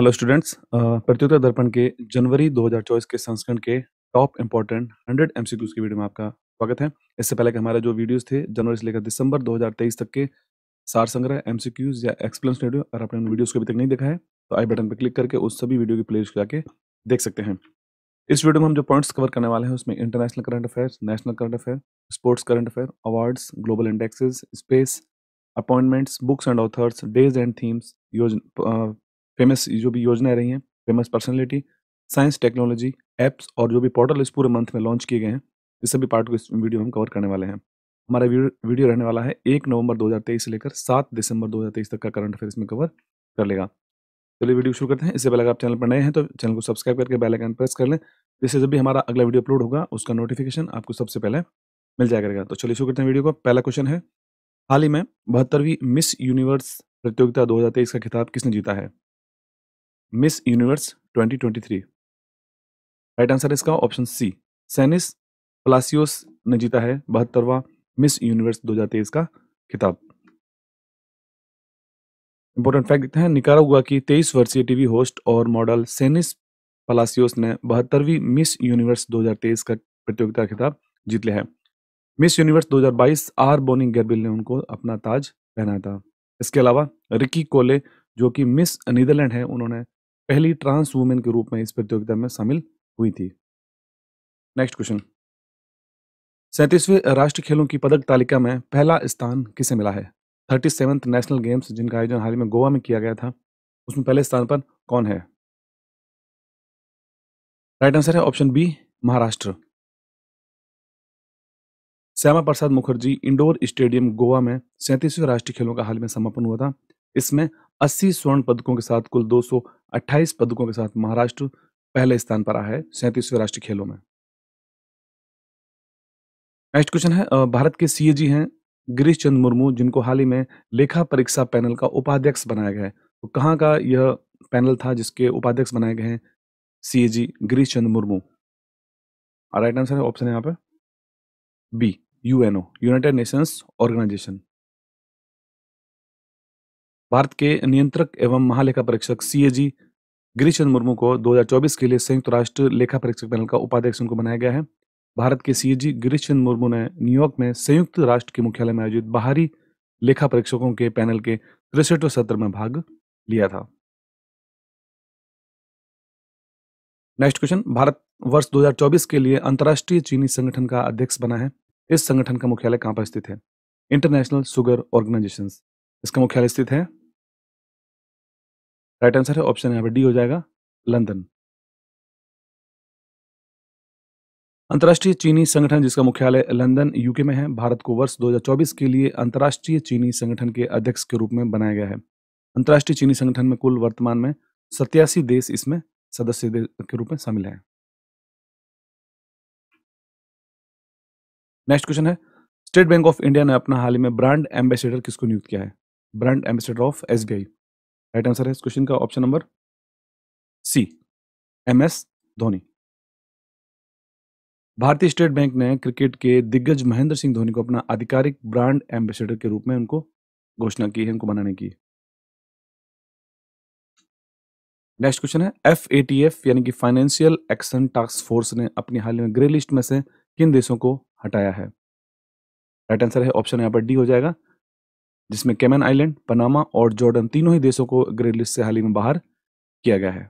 Hello students, प्रतियोगिता दर्पण के जनवरी 2024 के संस्करण के टॉप इम्पोर्टेंट 100 एमसीक्यूज की वीडियो में आपका स्वागत है। इससे पहले कि हमारे जो वीडियोस थे जनवरी से लेकर दिसंबर 2023 तक के सार संग्रह एमसीक्यूज या एक्सप्लेनेशन वीडियो, अगर आपने उन वीडियोस को अभी तक नहीं देखा है तो आई बटन पर क्लिक करके उस सभी वीडियो की प्लेलिस्ट जाके देख सकते हैं। इस वीडियो में हम जो पॉइंट्स कवर करने वाले हैं उसमें international current affairs, national current affair, sports current affair, awards, global indexes, space, appointments, books and authors, days and themes, famous जो भी योजनाएं रही हैं, famous personality, science technology, apps और जो भी पोर्टल इस पूरे मंथ में लॉन्च किए गए हैं, इस सभी पार्ट को इस वीडियो में हम कवर करने वाले हैं। हमारा वीडियो रहने वाला है 1 नवंबर 2023 से लेकर 7 दिसंबर 2023 तक का करंट अफेयर इसमें कवर कर लेगा। चलिए वीडियो शुरू करते हैं। इससे पहले अगर आप चैनल पर नए हैं तो चैनल को सब्सक्राइब करके बेल आइकन प्रेस कर लें, जिससे जब भी हमारा अगला वीडियो अपलोड होगा उसका नोटिफिकेशन आपको सबसे पहले मिल जाया करेगा। तो चलिए शुरू करते हैं वीडियो को। पहला क्वेश्चन है, हाल ही में 72वीं मिस यूनिवर्स प्रतियोगिता 2023 का खिताब किसने जीता है? Miss universe 2023। राइट आंसर इसका ऑप्शन सी, सेनिस पलासियोस ने जीता है 72वां मिस यूनिवर्स 2023 का खिताब। इंपॉर्टेंट फैक्ट देखते हैं, निकारागुआ की 23 वर्षीय टीवी होस्ट और मॉडल सेनिस पलासियोस ने 72वीं मिस यूनिवर्स 2023 का प्रतियोगिता खिताब जीत लिया है। मिस यूनिवर्स 2022 आर बोनी गैब्रिल ने उनको अपना ताज पहनाया था। इसके अलावा रिकी कोले जो कि मिस नीदरलैंड है, उन्होंने पहली ट्रांस वुमेन के रूप में इस प्रतियोगिता में शामिल हुई थी। नेक्स्ट क्वेश्चन, 37वें राष्ट्रीय खेलों की पदक तालिका में पहला स्थान किसे मिला है? 37th नेशनल गेम्स जिनका आयोजन हाल ही में गोवा में किया गया था, उसमें पहले स्थान पर कौन है? राइट आंसर है option B, Maharashtra. Shyama Prasad Mukherjee indoor stadium Goa में 37वें राष्ट्रीय खेलों का हाल में समापन हुआ था। इसमें 80 स्वर्ण पदकों के साथ कुल 228 पदकों के साथ महाराष्ट्र पहले स्थान पर आया है 37वें राष्ट्रीय खेलों में। नेक्स्ट क्वेश्चन है, भारत के सीएजी हैं गिरीश चंद्र मुर्मू, जिनको हाल ही में लेखा परीक्षा पैनल का उपाध्यक्ष बनाया गया है। तो कहाँ का यह पैनल था जिसके उपाध्यक्ष बनाए गए हैं CAG Girish Chandra Murmu? Right answer है ऑप्शन है यहाँ पे B, UNO, United Nations Organisation. Bharat के नियंत्रक एवं महालेखा परीक्षक सीएजी गिरीश चंद्र मुर्मू को 2024 के लिए संयुक्त राष्ट्र लेखा परीक्षक पैनल का उपाध्यक्ष उनको बनाया गया है। भारत के सीएजी गिरीश चंद्र मुर्मू ने न्यूयॉर्क में संयुक्त राष्ट्र के मुख्यालय में आयोजित बाहरी लेखा परीक्षकों के पैनल के 63वें सत्र में भाग लिया था। नेक्स्ट क्वेश्चन, भारत वर्ष 2024 के लिए अंतर्राष्ट्रीय चीनी संगठन का अध्यक्ष बना है। इस संगठन का मुख्यालय कहां पर स्थित है? इंटरनेशनल शुगर ऑर्गेनाइजेशन, इसका मुख्यालय स्थित है, राइट आंसर है ऑप्शन यहाँ पर डी हो जाएगा, लंदन। अंतर्राष्ट्रीय चीनी संगठन जिसका मुख्यालय लंदन यूके में है, भारत को वर्ष 2024 के लिए अंतर्राष्ट्रीय चीनी संगठन के अध्यक्ष के रूप में बनाया गया है। अंतर्राष्ट्रीय चीनी संगठन में कुल वर्तमान में 87 देश इसमें सदस्य के रूप में शामिल है। नेक्स्ट क्वेश्चन है, स्टेट बैंक ऑफ इंडिया ने अपना हाल ही में ब्रांड एम्बेसडर किसको नियुक्त किया है? Brand ambassador of SBI. Right answer है इस क्वेश्चन का option number C, MS Dhoni. भारतीय स्टेट बैंक ने क्रिकेट के दिग्गज महेंद्र सिंह धोनी को अपना आधिकारिक ब्रांड एम्बेसडर के रूप में उनको घोषणा की है, उनको बनाने की। नेक्स्ट क्वेश्चन है, एफएटीएफ यानी कि फाइनेंशियल एक्शन टास्क फोर्स ने अपनी हाल में ग्रे लिस्ट में से किन देशों को हटाया है? राइट आंसर है ऑप्शन यहाँ पर डी हो जाएगा, जिसमें कैमन आइलैंड, पनामा और जॉर्डन तीनों ही देशों को ग्रे लिस्ट से हाल ही में बाहर किया गया है।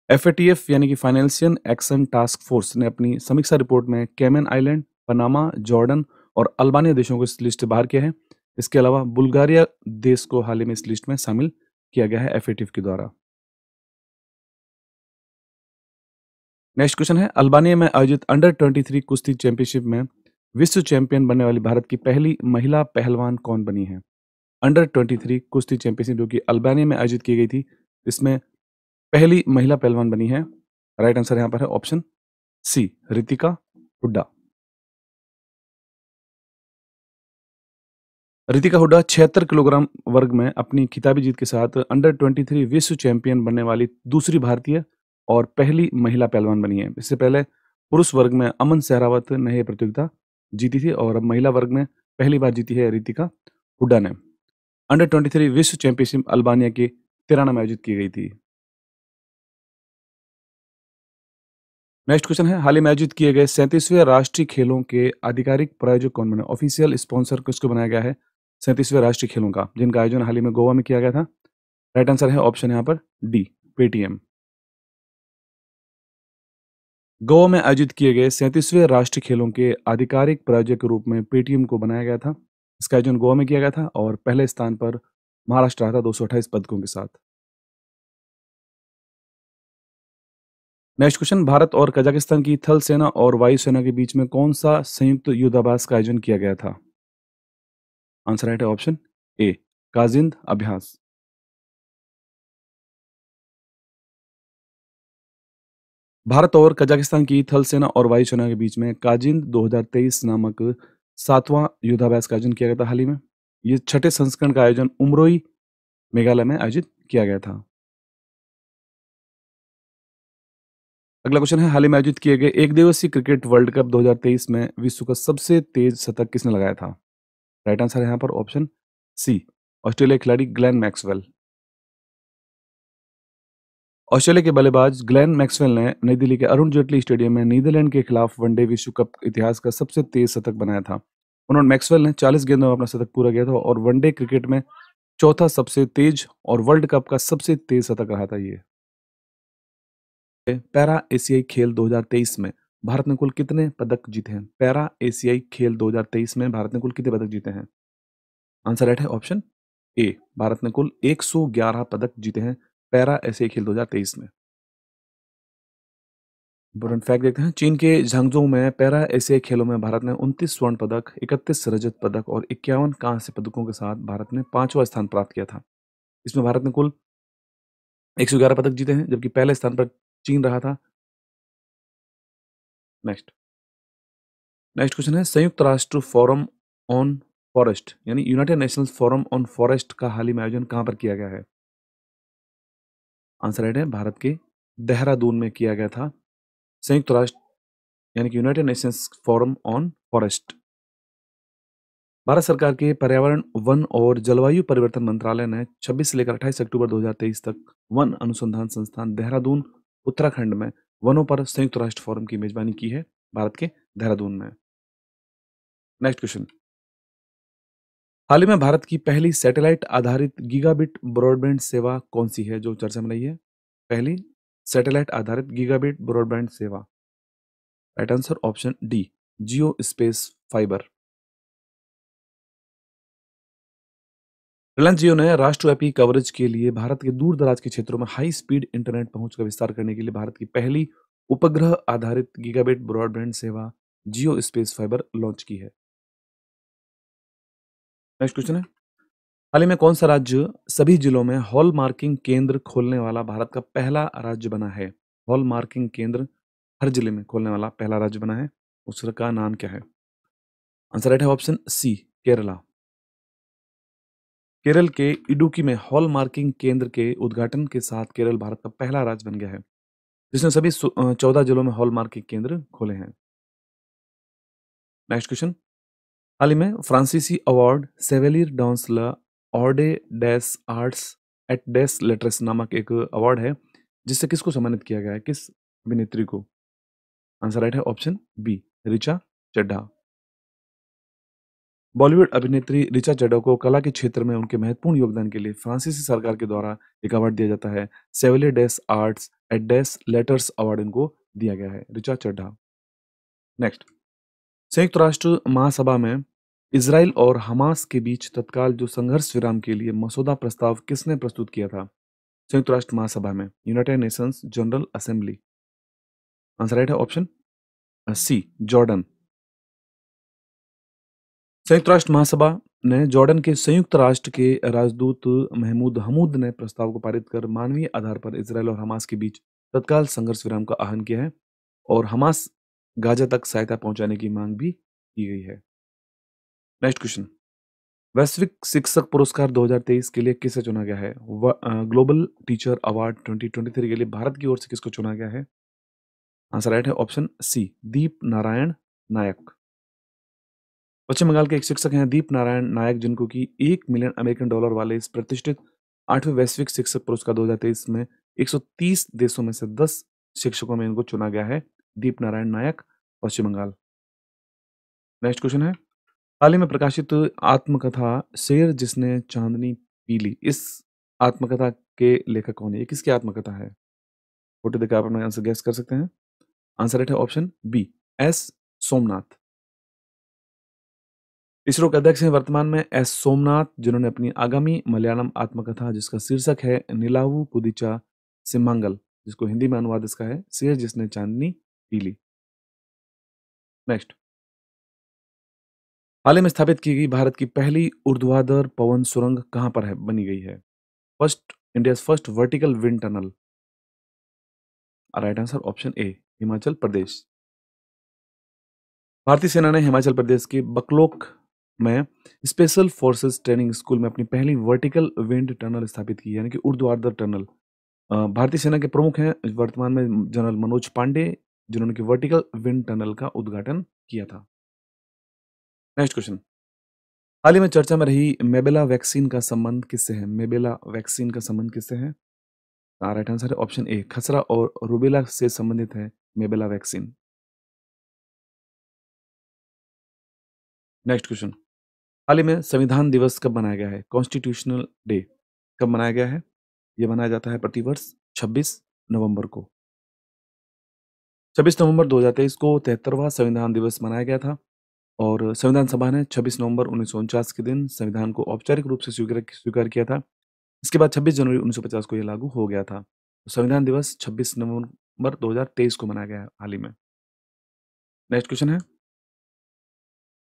एफएटीएफ यानी कि फाइनेंशियल एक्शन टास्क फोर्स ने अपनी समीक्षा रिपोर्ट में कैमन आइलैंड, पनामा, जॉर्डन और अल्बानिया देशों को इस लिस्ट से बाहर किया है। इसके अलावा बुल्गारिया देश को हाल ही में इस लिस्ट में शामिल किया गया है एफएटीएफ के द्वारा। नेक्स्ट क्वेश्चन है, अल्बानिया में आयोजित अंडर 23 कुश्ती चैंपियनशिप में विश्व चैंपियन बनने वाली भारत की पहली महिला पहलवान कौन बनी है? अंडर 23 कुश्ती चैंपियनशिप जो कि अल्बानिया में आयोजित की गई थी, इसमें पहली महिला पहलवान बनी है। राइट आंसर यहां पर है option C, Ritika Hooda. Ritika Hooda 76 kilogram वर्ग में अपनी खिताबी जीत के साथ अंडर 23 विश्व चैंपियन बनने वाली दूसरी भारतीय और पहली महिला पहलवान बनी है। इससे पहले पुरुष वर्ग में अमन सहरावत ने यह प्रतियोगिता जीती थी और अब महिला वर्ग में पहली बार जीती है रितिका हुड्डा ने। अंडर 23 विश्व चैंपियनशिप अल्बानिया की तिराना में आयोजित की गई थी। नेक्स्ट क्वेश्चन है, हाल ही में आयोजित किए गए 37वें राष्ट्रीय खेलों के आधिकारिक प्रायोजक कौन बने? ऑफिशियल स्पॉन्सर किसको बनाया गया है 37वें राष्ट्रीय खेलों का, जिनका आयोजन हाल ही में गोवा में किया गया था? राइट आंसर है ऑप्शन यहाँ पर डी, पेटीएम। गोवा में आयोजित किए गए 37वें राष्ट्रीय खेलों के आधिकारिक प्रायोजक के रूप में पेटीएम को बनाया गया था। इसका आयोजन गोवा में किया गया था और पहले स्थान पर महाराष्ट्र रहा था 228 पदकों के साथ। नेक्स्ट क्वेश्चन, भारत और कजाकिस्तान की थल सेना और वायु सेना के बीच में कौन सा संयुक्त युद्धाभ्यास का आयोजन किया गया था? आंसर राइट है ऑप्शन ए, काजिंद अभ्यास। भारत और कजाकिस्तान की थल सेना और वायु सेना के बीच में काजिंद 2023 नामक 7वां युद्धाभ्यास का आयोजन किया गया था हाल ही में। ये छठे संस्करण का आयोजन उमरोई, मेघालय में आयोजित किया गया था। अगला क्वेश्चन है, हाल ही में आयोजित किए गए एक दिवसीय क्रिकेट वर्ल्ड कप 2023 में विश्व का सबसे तेज शतक किसने लगाया था? राइट आंसर है यहाँ पर ऑप्शन सी, ऑस्ट्रेलिया खिलाड़ी ग्लेन मैक्सवेल। ऑस्ट्रेलिया के बल्लेबाज ग्लेन मैक्सवेल ने नई दिल्ली के अरुण जेटली स्टेडियम में नीदरलैंड के खिलाफ वनडे विश्व कप इतिहास का सबसे तेज शतक बनाया था। उन्होंने मैक्सवेल ने 40 गेंदों में अपना शतक पूरा किया था और वनडे क्रिकेट में चौथा सबसे तेज और वर्ल्ड कप का सबसे तेज शतक रहा था ये। पैरा एशियाई खेल 2023 में भारत ने कुल कितने पदक जीते हैं? पैरा एशियाई खेल 2023 में भारत ने कुल कितने पदक जीते हैं? आंसर राइट है ऑप्शन ए, भारत ने कुल 111 पदक जीते हैं पैरा एशियाई खेल 2023 में। इंपॉर्टेंट फैक्ट देखते हैं, चीन के झांगझोउ में पैरा एशियाई खेलों में भारत ने 29 स्वर्ण पदक, 31 रजत पदक और 51 कांस्य पदकों के साथ भारत ने 5वां स्थान प्राप्त किया था। इसमें भारत ने कुल 111 पदक जीते हैं, जबकि पहले स्थान पर चीन रहा था। नेक्स्ट नेक्स्ट क्वेश्चन है, संयुक्त राष्ट्र फोरम ऑन फॉरेस्ट यानी United Nations forum on forest का हाल ही में आयोजन कहां पर किया गया है? आंसर राइट है, भारत के देहरादून में किया गया था। संयुक्त राष्ट्र यानी कि United Nations forum on forest. Bharat सरकार के पर्यावरण, वन और जलवायु परिवर्तन मंत्रालय ने 26 से लेकर 28 अक्टूबर 2023 तक वन अनुसंधान संस्थान देहरादून, उत्तराखंड में वनों पर संयुक्त राष्ट्र फोरम की मेजबानी की है, भारत के देहरादून में। नेक्स्ट क्वेश्चन, हाल ही में भारत की पहली सैटेलाइट आधारित गीगाबिट ब्रॉडबैंड सेवा कौन सी है जो चर्चा में रही है? पहली सैटेलाइट आधारित गीगाबिट ब्रॉडबैंड सेवा। राइट आंसर ऑप्शन डी, जियो स्पेस फाइबर। रिलायंस जियो ने राष्ट्रव्यापी कवरेज के लिए भारत के दूर दराज के क्षेत्रों में हाई स्पीड इंटरनेट पहुंच का विस्तार करने के लिए भारत की पहली उपग्रह आधारित गीगाबिट ब्रॉडबैंड सेवा जियो स्पेस फाइबर लॉन्च की है। नेक्स्ट क्वेश्चन है, हाल ही में कौन सा राज्य सभी जिलों में हॉल मार्किंग केंद्र खोलने वाला भारत का पहला राज्य बना है? हॉल मार्किंग केंद्र हर जिले में खोलने वाला पहला राज्य बना है, उसका नाम क्या है? आंसर राइट है ऑप्शन सी, केरला। केरल के इडुक्की में हॉल मार्किंग केंद्र के उद्घाटन के साथ केरल भारत का पहला राज्य बन गया है जिसने सभी 14 जिलों में हॉल मार्किंग केंद्र खोले हैं। नेक्स्ट क्वेश्चन, हाल ही में फ्रांसीसी award Chevalier dans la Ordre des Arts et des Lettres नामक एक अवार्ड है जिससे किसको सम्मानित किया गया है, किस अभिनेत्री को? आंसर राइट है ऑप्शन बी, ऋचा चड्ढा। बॉलीवुड अभिनेत्री ऋचा चड्ढा को कला के क्षेत्र में उनके महत्वपूर्ण योगदान के लिए फ्रांसीसी सरकार के द्वारा एक अवार्ड दिया जाता है, Chevalier des Arts et des Lettres award इनको दिया गया है, ऋचा चड्ढा। नेक्स्ट, संयुक्त राष्ट्र महासभा में इजराइल और हमास के बीच तत्काल जो संघर्ष विराम के लिए मसौदा प्रस्ताव किसने प्रस्तुत किया था? संयुक्त राष्ट्र महासभा में United Nations general assembly. Answer right है ऑप्शन सी, जॉर्डन। संयुक्त राष्ट्र महासभा ने जॉर्डन के संयुक्त राष्ट्र के राजदूत महमूद हमूद ने प्रस्ताव को पारित कर मानवीय आधार पर इजराइल और हमास के बीच तत्काल संघर्ष विराम का आह्वान किया है और हमास गाजा तक सहायता पहुंचाने की मांग भी की गई है। नेक्स्ट क्वेश्चन, वैश्विक शिक्षक पुरस्कार 2023 के लिए किसे चुना गया है? ग्लोबल टीचर अवार्ड 2023 के लिए भारत की ओर से किसको चुना गया है? आंसर राइट है ऑप्शन सी, दीप नारायण नायक। पश्चिम बंगाल के एक शिक्षक हैं दीप नारायण नायक, जिनको कि $1 मिलियन वाले इस प्रतिष्ठित 8वें वैश्विक शिक्षक पुरस्कार 2023 में 130 देशों में से 10 शिक्षकों में इनको चुना गया है। दीप नारायण नायक, पश्चिम बंगाल। नेक्स्ट क्वेश्चन है, हाल ही में प्रकाशित आत्मकथा शेर जिसने चांदनी पी ली, इस आत्मकथा के लेखक कौन है? ये किसकी आत्मकथा है? फोटो देखकर आप अपना आंसर गेस कर सकते हैं। आंसर राइट है option B, S Somanath. ISRO के अध्यक्ष हैं वर्तमान में एस सोमनाथ, जिन्होंने अपनी आगामी मलयालम आत्मकथा जिसका शीर्षक है नीलावु पुदिचा सिम्हांगल, जिसको हिंदी में अनुवाद इसका है शेर जिसने चांदनी पी ली। नेक्स्ट, हाल ही में स्थापित की गई भारत की पहली ऊर्ध्वाधर पवन सुरंग कहां पर है बनी गई है? First, India first vertical wind tunnel. Right answer option A, Himachal Pradesh. भारतीय सेना ने हिमाचल प्रदेश के बकलोक में स्पेशल फोर्सेस ट्रेनिंग स्कूल में अपनी पहली वर्टिकल विंड टनल स्थापित की, यानी कि ऊर्ध्वाधर टनल। भारतीय सेना के प्रमुख हैं वर्तमान में जनरल मनोज पांडे, जिन्होंने कि वर्टिकल विंड टनल का उद्घाटन किया था। नेक्स्ट क्वेश्चन, हाल ही में चर्चा में रही मेबेला वैक्सीन का संबंध किससे है? मेबेला वैक्सीन का संबंध किससे है? राइट आंसर है ऑप्शन ए, खसरा और रूबेला से संबंधित है मेबेला वैक्सीन। नेक्स्ट क्वेश्चन, हाल ही में संविधान दिवस कब मनाया गया है? कॉन्स्टिट्यूशनल डे कब मनाया गया है? यह मनाया जाता है प्रतिवर्ष 26 नवंबर को। 26 नवंबर 2023 को 73वां संविधान दिवस मनाया गया था और संविधान सभा ने 26 नवंबर 1949 के दिन संविधान को औपचारिक रूप से स्वीकार किया था। इसके बाद 26 जनवरी 1950 को यह लागू हो गया था। तो संविधान दिवस 26 नवंबर 2023 को मनाया गया है हाल ही में। नेक्स्ट क्वेश्चन है,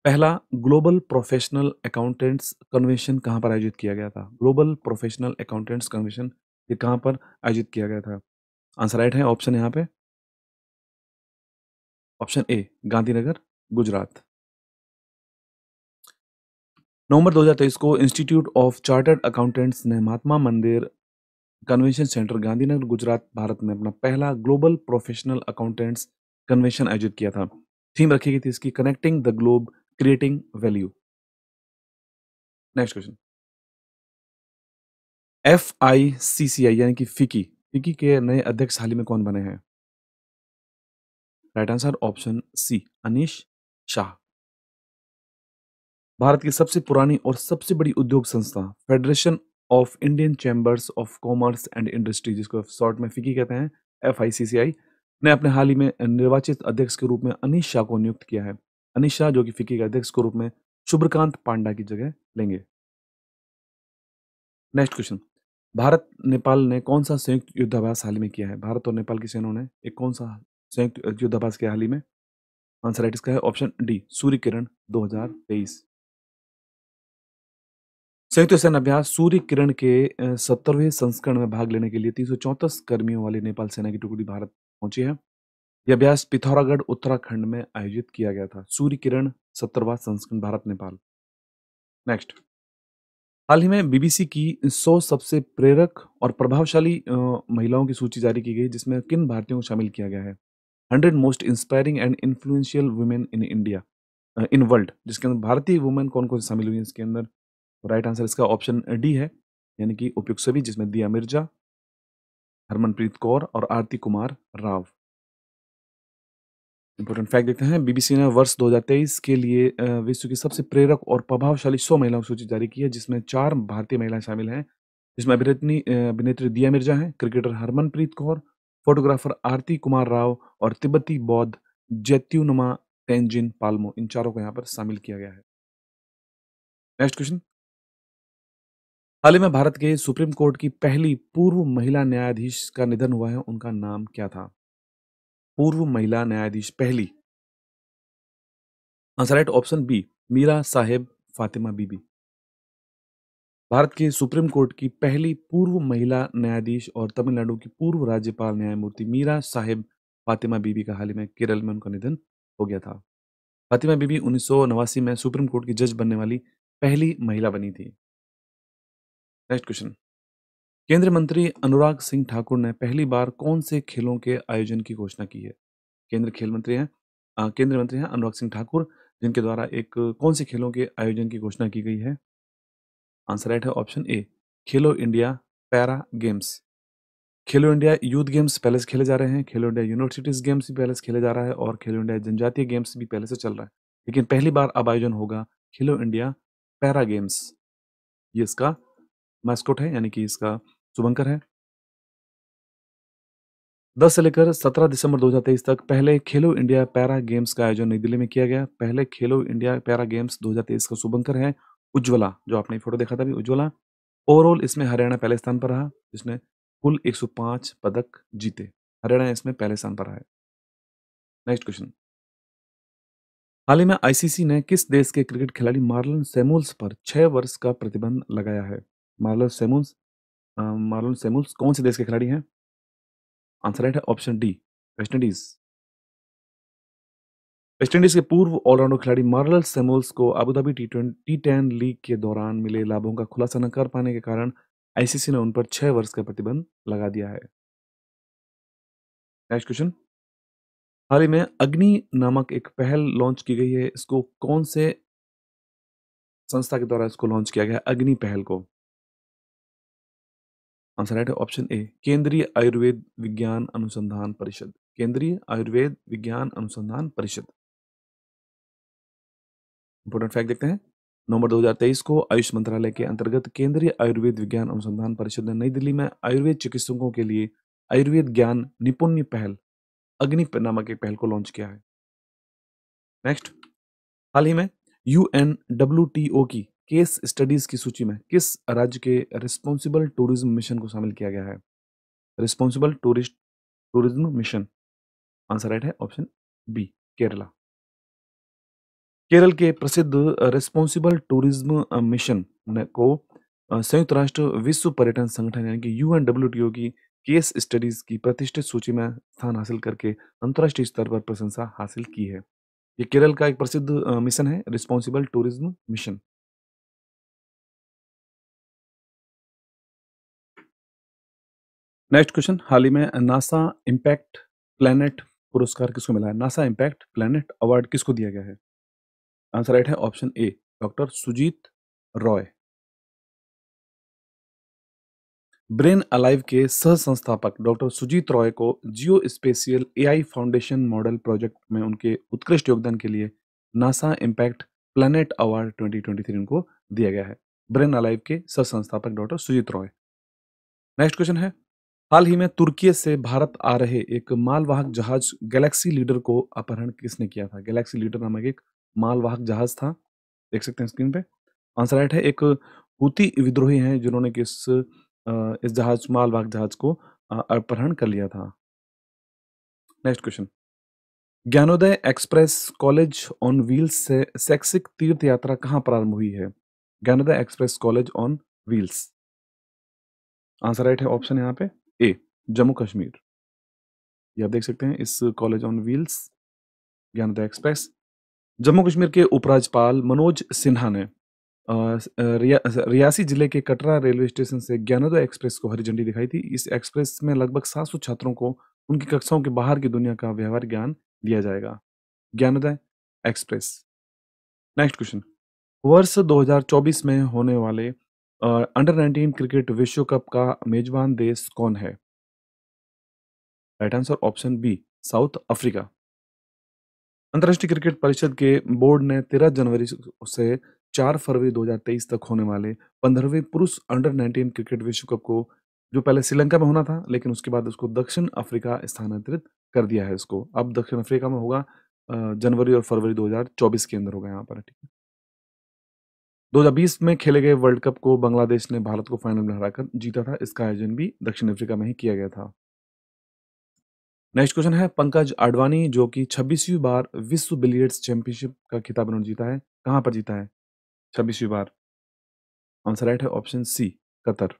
पहला ग्लोबल प्रोफेशनल अकाउंटेंट्स कन्वेंशन कहाँ पर आयोजित किया गया था? ग्लोबल प्रोफेशनल अकाउंटेंट्स कन्वेंशन ये कहाँ पर आयोजित किया गया था? आंसर राइट है ऑप्शन यहाँ पे, ऑप्शन ए, गांधीनगर, गुजरात। नवंबर 2023 को इंस्टीट्यूट ऑफ चार्टर्ड अकाउंटेंट्स ने महात्मा मंदिर कन्वेंशन सेंटर गांधीनगर गुजरात भारत में अपना पहला ग्लोबल प्रोफेशनल अकाउंटेंट्स कन्वेंशन आयोजित किया था। थीम रखी गई थी इसकी connecting the globe creating value. Next question, FICCI यानी कि फिकी फिकी के नए अध्यक्ष हाल ही में कौन बने हैं? Right answer option C, Anish Shah. Bharat की सबसे पुरानी और सबसे बड़ी उद्योग संस्था Federation of Indian Chambers of Commerce and Industry, जिसको शॉर्ट में फिकी कहते हैं, FICCI ने अपने हाल ही में निर्वाचित अध्यक्ष के रूप में अनीश शाह को नियुक्त किया है। अनीश शाह जो कि फिकी के अध्यक्ष के रूप में शुभ्रकांत पांडा की जगह लेंगे। नेक्स्ट क्वेश्चन, भारत नेपाल ने कौन सा संयुक्त युद्धाभ्यास हाल ही में किया है? भारत और नेपाल की सेनाओं ने एक कौन सा संयुक्त युद्धाभ्यास किया हाल ही में? आंसर राइट इसका है ऑप्शन डी, सूर्य किरण 2023। संयुक्त सेना अभ्यास सूर्य किरण के 70वें संस्करण में भाग लेने के लिए 334 कर्मियों वाली नेपाल सेना की टुकड़ी भारत पहुंची है। यह अभ्यास पिथौरागढ़ उत्तराखंड में आयोजित किया गया था। सूर्य किरण 70वां संस्करण भारत नेपाल। नेक्स्ट, हाल ही में बीबीसी की 100 सबसे प्रेरक और प्रभावशाली महिलाओं की सूची जारी की गई, जिसमें किन भारतीयों को शामिल किया गया है? 100 most inspiring and influential women in India in world, जिसके अंदर भारतीय वुमेन कौन कौन शामिल हुई है इसके अंदर? राइट आंसर इसका ऑप्शन डी है, यानी कि उपयुक्त सभी, जिसमें दिया मिर्जा, हरमनप्रीत कौर और आरती कुमार राव। इंपॉर्टेंट फैक्ट देखते हैं, बीबीसी ने वर्ष 2023 के लिए विश्व की सबसे प्रेरक और प्रभावशाली 100 महिलाओं की सूची जारी की है, जिसमें 4 भारतीय महिलाएं शामिल हैं, जिसमें अभिनेत्री दिया मिर्जा हैं, क्रिकेटर हरमनप्रीत कौर, फोटोग्राफर आरती कुमार राव और तिब्बती बौद्ध जैत्यूनमा तेंजिन पाल्मो, इन चारों को यहाँ पर शामिल किया गया है। नेक्स्ट क्वेश्चन, हाल ही में भारत के सुप्रीम कोर्ट की पहली पूर्व महिला न्यायाधीश का निधन हुआ है, उनका नाम क्या था? पूर्व महिला न्यायाधीश पहली, answer right option B, Meera Sahib Fathima Beevi. Bharat के सुप्रीम कोर्ट की पहली पूर्व महिला न्यायाधीश और तमिलनाडु की पूर्व राज्यपाल न्यायमूर्ति मीरा साहेब फातिमा बीबी का हाल ही में केरल में उनका निधन हो गया था। फातिमा बीबी 1989 में सुप्रीम कोर्ट की जज बनने वाली पहली महिला बनी थी। नेक्स्ट क्वेश्चन, केंद्रीय मंत्री अनुराग सिंह ठाकुर ने पहली बार कौन से खेलों के आयोजन की घोषणा की है? केंद्रीय मंत्री हैं अनुराग सिंह ठाकुर, जिनके द्वारा एक कौन से खेलों के आयोजन की घोषणा की गई है? आंसर राइट है ऑप्शन ए, खेलो इंडिया पैरा गेम्स। खेलो इंडिया यूथ गेम्स पहले से खेले जा रहे हैं, खेलो इंडिया यूनिवर्सिटीज़ गेम्स भी पहले से खेले जा रहा है और खेलो इंडिया जनजातीय गेम्स भी पहले से चल रहा है। लेकिन पहली बार अब आयोजन होगा खेलो इंडिया पैरा गेम्स। ये इसका मैस्कॉट है यानी कि इसका शुभंकर है। 10 से लेकर 17 दिसंबर 2023 तक पहले खेलो इंडिया पैरा गेम्स का आयोजन नई दिल्ली में किया गया। पहले खेलो इंडिया पैरा गेम्स 2023 का शुभंकर है उज्ज्वला, जो आपने फ़ोटो देखा था अभी उज्ज्वला। ओवरऑल इसमें हरियाणा पहले स्थान पर रहा, जिसने कुल 105 पदक जीते। हरियाणा इसमें पहले स्थान पर रहा है। Next question. हाल ही में आईसीसी ने किस देश के क्रिकेट खिलाड़ी मार्लन सैमुअल्स पर 6 वर्ष का प्रतिबंध लगाया है? मार्लन सैमुअल्स मार्लन सैमुअल्स कौन से देश के खिलाड़ी हैं? आंसर राइट है option D, West Indies. West Indies के पूर्व ऑलराउंडर खिलाड़ी मार्लन सैमुअल्स को अबू धाबी टी10 लीग के दौरान मिले लाभों का खुलासा न कर पाने के कारण आईसीसी ने उन पर 6 वर्ष का प्रतिबंध लगा दिया है। Next question. हाल ही में अग्नि नामक एक पहल लॉन्च की गई है। इसको कौन से संस्था के द्वारा इसको लॉन्च किया गया है अग्नि पहल को? आंसर राइट है ऑप्शन ए, केंद्रीय आयुर्वेद विज्ञान अनुसंधान परिषद। केंद्रीय आयुर्वेद विज्ञान अनुसंधान परिषद। इंपॉर्टेंट फैक्ट देखते हैं। नवंबर 2023 को आयुष मंत्रालय के अंतर्गत केंद्रीय आयुर्वेद विज्ञान अनुसंधान परिषद ने नई दिल्ली में आयुर्वेद चिकित्सकों के लिए आयुर्वेद ज्ञान निपुण्य पहल अग्नि नामक एक पहल को लॉन्च किया है। नेक्स्ट। हाल ही में यूएनडब्ल्यूटीओ की केस स्टडीज की सूची में किस राज्य के रिस्पॉन्सिबल टूरिज्म मिशन को शामिल किया गया है? Responsible tourism mission. Answer right है ऑप्शन बी, केरला। केरल के प्रसिद्ध रिस्पॉन्सिबल टूरिज्म मिशन को संयुक्त राष्ट्र विश्व पर्यटन संगठन यानी कि यूएनडब्ल्यूटीओ की केस स्टडीज की प्रतिष्ठित सूची में स्थान हासिल करके अंतर्राष्ट्रीय स्तर पर प्रशंसा हासिल की है। ये केरल का एक प्रसिद्ध मिशन है, responsible tourism mission. Next question. हाल ही में नासा इम्पैक्ट प्लैनेट पुरस्कार किसको मिला है? नासा इम्पैक्ट प्लैनेट अवार्ड किसको दिया गया है? आंसर राइट है option A, doctor Sujit Roy. Brain alive के सह संस्थापक डॉक्टर सुजीत रॉय को geospatial AI foundation model project में उनके उत्कृष्ट योगदान के लिए नासा इम्पैक्ट प्लैनेट अवार्ड 2023 उनको दिया गया है। ब्रेन अलाइव के सह संस्थापक doctor Sujit Roy. Next question है। हाल ही में तुर्की से भारत आ रहे एक मालवाहक जहाज गैलेक्सी लीडर को अपहरण किसने किया था? गैलेक्सी लीडर नामक एक मालवाहक जहाज था, देख सकते हैं स्क्रीन पे। आंसर राइट है, एक हूती विद्रोही हैं जिन्होंने इस मालवाहक जहाज को अपहरण कर लिया था। Next question. Gyanodaya express college on wheels से शैक्षिक तीर्थ यात्रा कहाँ प्रारंभ हुई है? Gyanodaya express college on wheels. Answer right है ऑप्शन यहाँ पे ए, जम्मू कश्मीर। ये आप देख सकते हैं इस college on wheels Gyanodaya express. Jammu Kashmir के उपराज्यपाल मनोज सिन्हा ने रियासी जिले के कटरा रेलवे स्टेशन से ज्ञानोदय एक्सप्रेस को हरी झंडी दिखाई थी। इस एक्सप्रेस में लगभग 700 छात्रों को उनकी कक्षाओं के बाहर की दुनिया का व्यवहार ज्ञान दिया जाएगा। ज्ञानोदय एक्सप्रेस। Next question. वर्ष 2024 में होने वाले अंडर 19 क्रिकेट विश्व कप का मेजबान देश कौन है? Right answer option B, South Africa. अंतर्राष्ट्रीय क्रिकेट परिषद के बोर्ड ने 13 जनवरी से 4 फरवरी 2023 तक होने वाले 15वें पुरुष अंडर 19 क्रिकेट विश्व कप को, जो पहले श्रीलंका में होना था लेकिन उसके बाद उसको दक्षिण अफ्रीका स्थानांतरित कर दिया है। इसको अब दक्षिण अफ्रीका में होगा, जनवरी और फरवरी 2024 के अंदर होगा यहाँ पर। ठीक है। 2020 में खेले गए वर्ल्ड कप को बांग्लादेश ने भारत को फाइनल में हराकर जीता था। इसका आयोजन भी दक्षिण अफ्रीका में ही किया गया था। नेक्स्ट क्वेश्चन है। पंकज आडवाणी जो कि 26वीं बार विश्व बिलियर्ड्स चैंपियनशिप का खिताब इन्होंने जीता है, कहां पर जीता है 26वीं बार? आंसर राइट है ऑप्शन सी, कतर।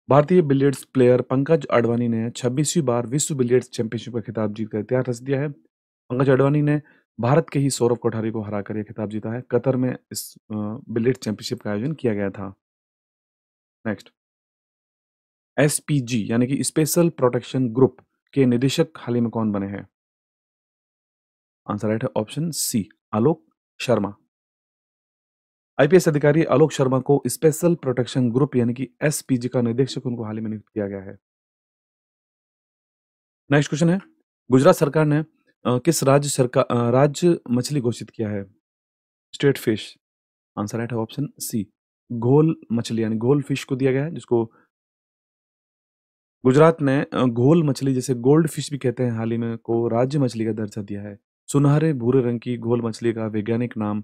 भारतीय बिलियर्ड्स प्लेयर पंकज आडवाणी ने 26वीं बार विश्व बिलियर्ड्स चैंपियनशिप का खिताब जीतकर इतिहास रच दिया है। पंकज आडवाणी ने भारत के ही सौरव कोठारी को हराकर यह खिताब जीता है। कतर में इस बिलियर्ड्स चैंपियनशिप का आयोजन किया गया था। नेक्स्ट। एसपीजी यानी कि स्पेशल प्रोटेक्शन ग्रुप के निदेशक हाल ही में कौन बने हैं? आंसर राइट है ऑप्शन सी, आलोक शर्मा। आईपीएस अधिकारी आलोक शर्मा को स्पेशल प्रोटेक्शन ग्रुप यानी कि एसपीजी का निदेशक उनको हाल ही में नियुक्त किया गया है। नेक्स्ट क्वेश्चन है, गुजरात सरकार ने किस राज्य मछली घोषित किया है? State fish. आंसर राइट है ऑप्शन सी, घोल मछली यानी घोल फिश को दिया गया है, जिसको गुजरात ने घोल मछली जिसे गोल्ड फिश भी कहते हैं हाल ही में को राज्य मछली का दर्जा दिया है। सुनहरे भूरे रंग की घोल मछली का वैज्ञानिक नाम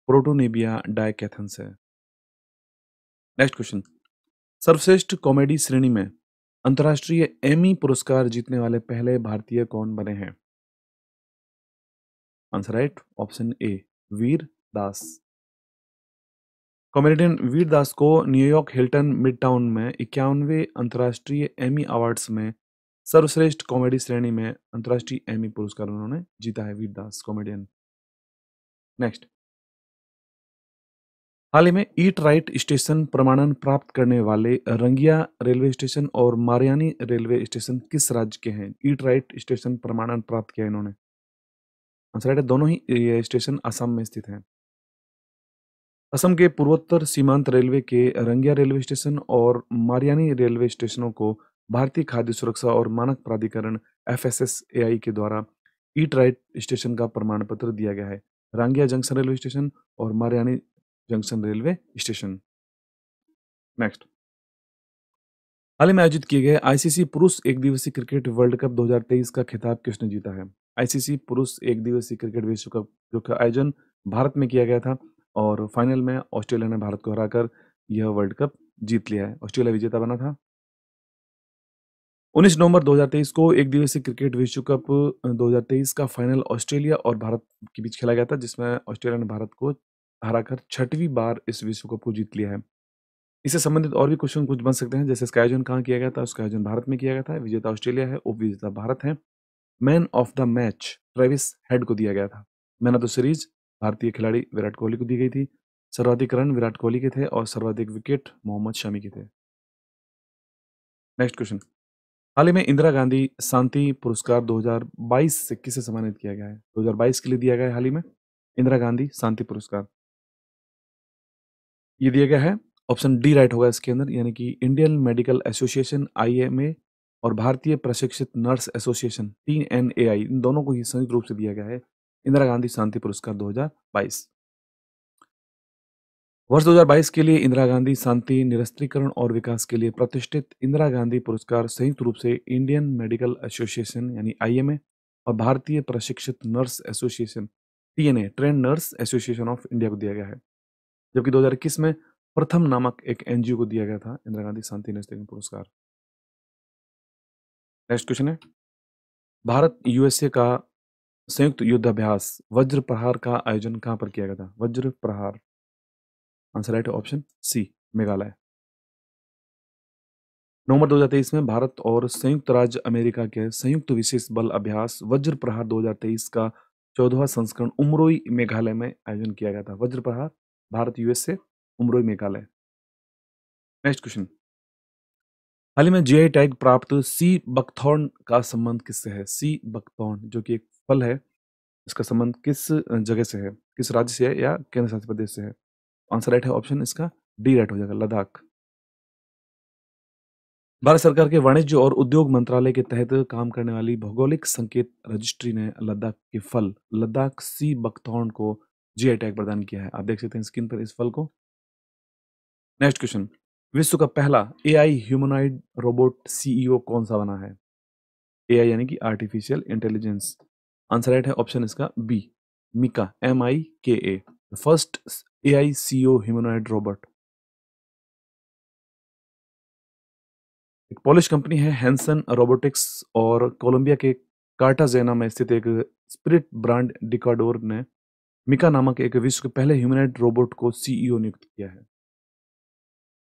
प्रोटोनेबिया डायकैथन्स है। नेक्स्ट क्वेश्चन, सर्वश्रेष्ठ कॉमेडी श्रेणी में अंतर्राष्ट्रीय एमी पुरस्कार जीतने वाले पहले भारतीय कौन बने हैं? Answer right option A, Vir Das. Comedian Vir Das को न्यूयॉर्क हिल्टन मिडटाउन में 51वें अंतर्राष्ट्रीय एमी अवार्ड्स में सर्वश्रेष्ठ कॉमेडी श्रेणी में अंतर्राष्ट्रीय एमी पुरस्कार उन्होंने जीता है, वीर दास कॉमेडियन। नेक्स्ट, हाल ही में ईट राइट स्टेशन प्रमाणन प्राप्त करने वाले रंगिया रेलवे स्टेशन और मारियानी रेलवे स्टेशन किस राज्य के हैं? ईट राइट स्टेशन प्रमाणन प्राप्त किया इन्होंने। आंसर राइट है, दोनों ही ये स्टेशन असम में स्थित हैं। असम के पूर्वोत्तर सीमांत रेलवे के रंगिया रेलवे स्टेशन और मारियानी रेलवे स्टेशनों को भारतीय खाद्य सुरक्षा और मानक प्राधिकरण एफएसएसएआई के द्वारा ईट राइट स्टेशन का प्रमाण पत्र दिया गया है। रांगिया जंक्शन रेलवे स्टेशन और Mariani junction railway station. Next, हाल ही में आयोजित किए गए आईसीसी पुरुष एक दिवसीय क्रिकेट वर्ल्ड कप 2023 का खिताब किसने जीता है? आईसीसी पुरुष एक दिवसीय क्रिकेट विश्व कप जो का आयोजन भारत में किया गया था और फाइनल में ऑस्ट्रेलिया ने भारत को हराकर यह वर्ल्ड कप जीत लिया है। ऑस्ट्रेलिया विजेता बना था। 19 नवंबर 2023 को एक दिवसीय क्रिकेट विश्व कप 2023 का फाइनल ऑस्ट्रेलिया और भारत के बीच खेला गया था, जिसमें ऑस्ट्रेलिया ने भारत को हराकर छठवीं बार इस विश्व कप को जीत लिया है। इससे संबंधित और भी क्वेश्चन कुछ बन सकते हैं, जैसे इसका आयोजन कहाँ किया गया था? उसका आयोजन भारत में किया गया था। विजेता ऑस्ट्रेलिया है, उपविजेता भारत है। Man of the match Travis head को दिया गया था। मैन ऑफ द सीरीज भारतीय खिलाड़ी विराट कोहली को दी गई थी। सर्वाधिक रन विराट कोहली के थे और सर्वाधिक विकेट मोहम्मद शमी के थे। नेक्स्ट क्वेश्चन, हाल ही में इंदिरा गांधी शांति पुरस्कार 2022 से किसे सम्मानित किया गया है? 2022 के लिए दिया गया है हाल ही में इंदिरा गांधी शांति पुरस्कार। ये दिया गया है, ऑप्शन डी राइट होगा इसके अंदर, यानी कि इंडियन मेडिकल एसोसिएशन आईएमए और भारतीय प्रशिक्षित नर्स एसोसिएशन टीएनएआई, इन दोनों को ही संयुक्त रूप से दिया गया है इंदिरा गांधी शांति पुरस्कार 2022। वर्ष 2022 के लिए इंदिरा गांधी शांति निरस्त्रीकरण और विकास के लिए प्रतिष्ठित इंदिरा गांधी पुरस्कार संयुक्त रूप से इंडियन मेडिकल एसोसिएशन यानी आईएमए और भारतीय प्रशिक्षित nurse association TNA train nurse association of India को दिया गया है, जबकि 2021 में प्रथम नामक एक एनजीओ को दिया गया था इंदिरा गांधी शांति निरस्त्रीकरण पुरस्कार। नेक्स्ट क्वेश्चन है, भारत यूएसए का संयुक्त युद्धाभ्यास वज्र प्रहार का आयोजन कहां पर किया गया था? वज्र प्रहार। आंसर राइट है ऑप्शन सी, मेघालय। नवंबर 2023 में भारत और संयुक्त राज्य अमेरिका के संयुक्त विशेष बल अभ्यास वज्र प्रहार 2023 का 14वां संस्करण उमरोई मेघालय में आयोजन किया गया था। Vajra Prahar Bharat USA Umroi Meghalaya. Next question, हाल ही में जीआई टैग प्राप्त सी बकथॉर्न का संबंध किससे है? सी बकथॉर्न जो कि एक फल है, इसका संबंध किस जगह से है, किस राज्य से है या केंद्र शासित प्रदेश से है? आंसर राइट है ऑप्शन इसका डी राइट हो जाएगा, लद्दाख। भारत सरकार के वाणिज्य और उद्योग मंत्रालय के तहत काम करने वाली भौगोलिक संकेत रजिस्ट्री ने लद्दाख के फल लद्दाख सी बकथॉर्न को जीआई टैग प्रदान किया है। आप देख सकते हैं स्क्रीन पर इस फल को। नेक्स्ट क्वेश्चन, विश्व का पहला एआई ह्यूमनॉइड रोबोट सीईओ कौन सा बना है? एआई यानी कि आर्टिफिशियल इंटेलिजेंस। आंसर राइट है ऑप्शन इसका B, Mika MIKA, first AI CEO humanoid robot. एक पॉलिश कंपनी है हैंसन रोबोटिक्स और कोलंबिया के कार्टाजेना में स्थित एक स्पिरिट ब्रांड डिकाडोर ने मिका नामक एक विश्व के पहले ह्यूमनॉइड रोबोट को सीईओ नियुक्त किया है।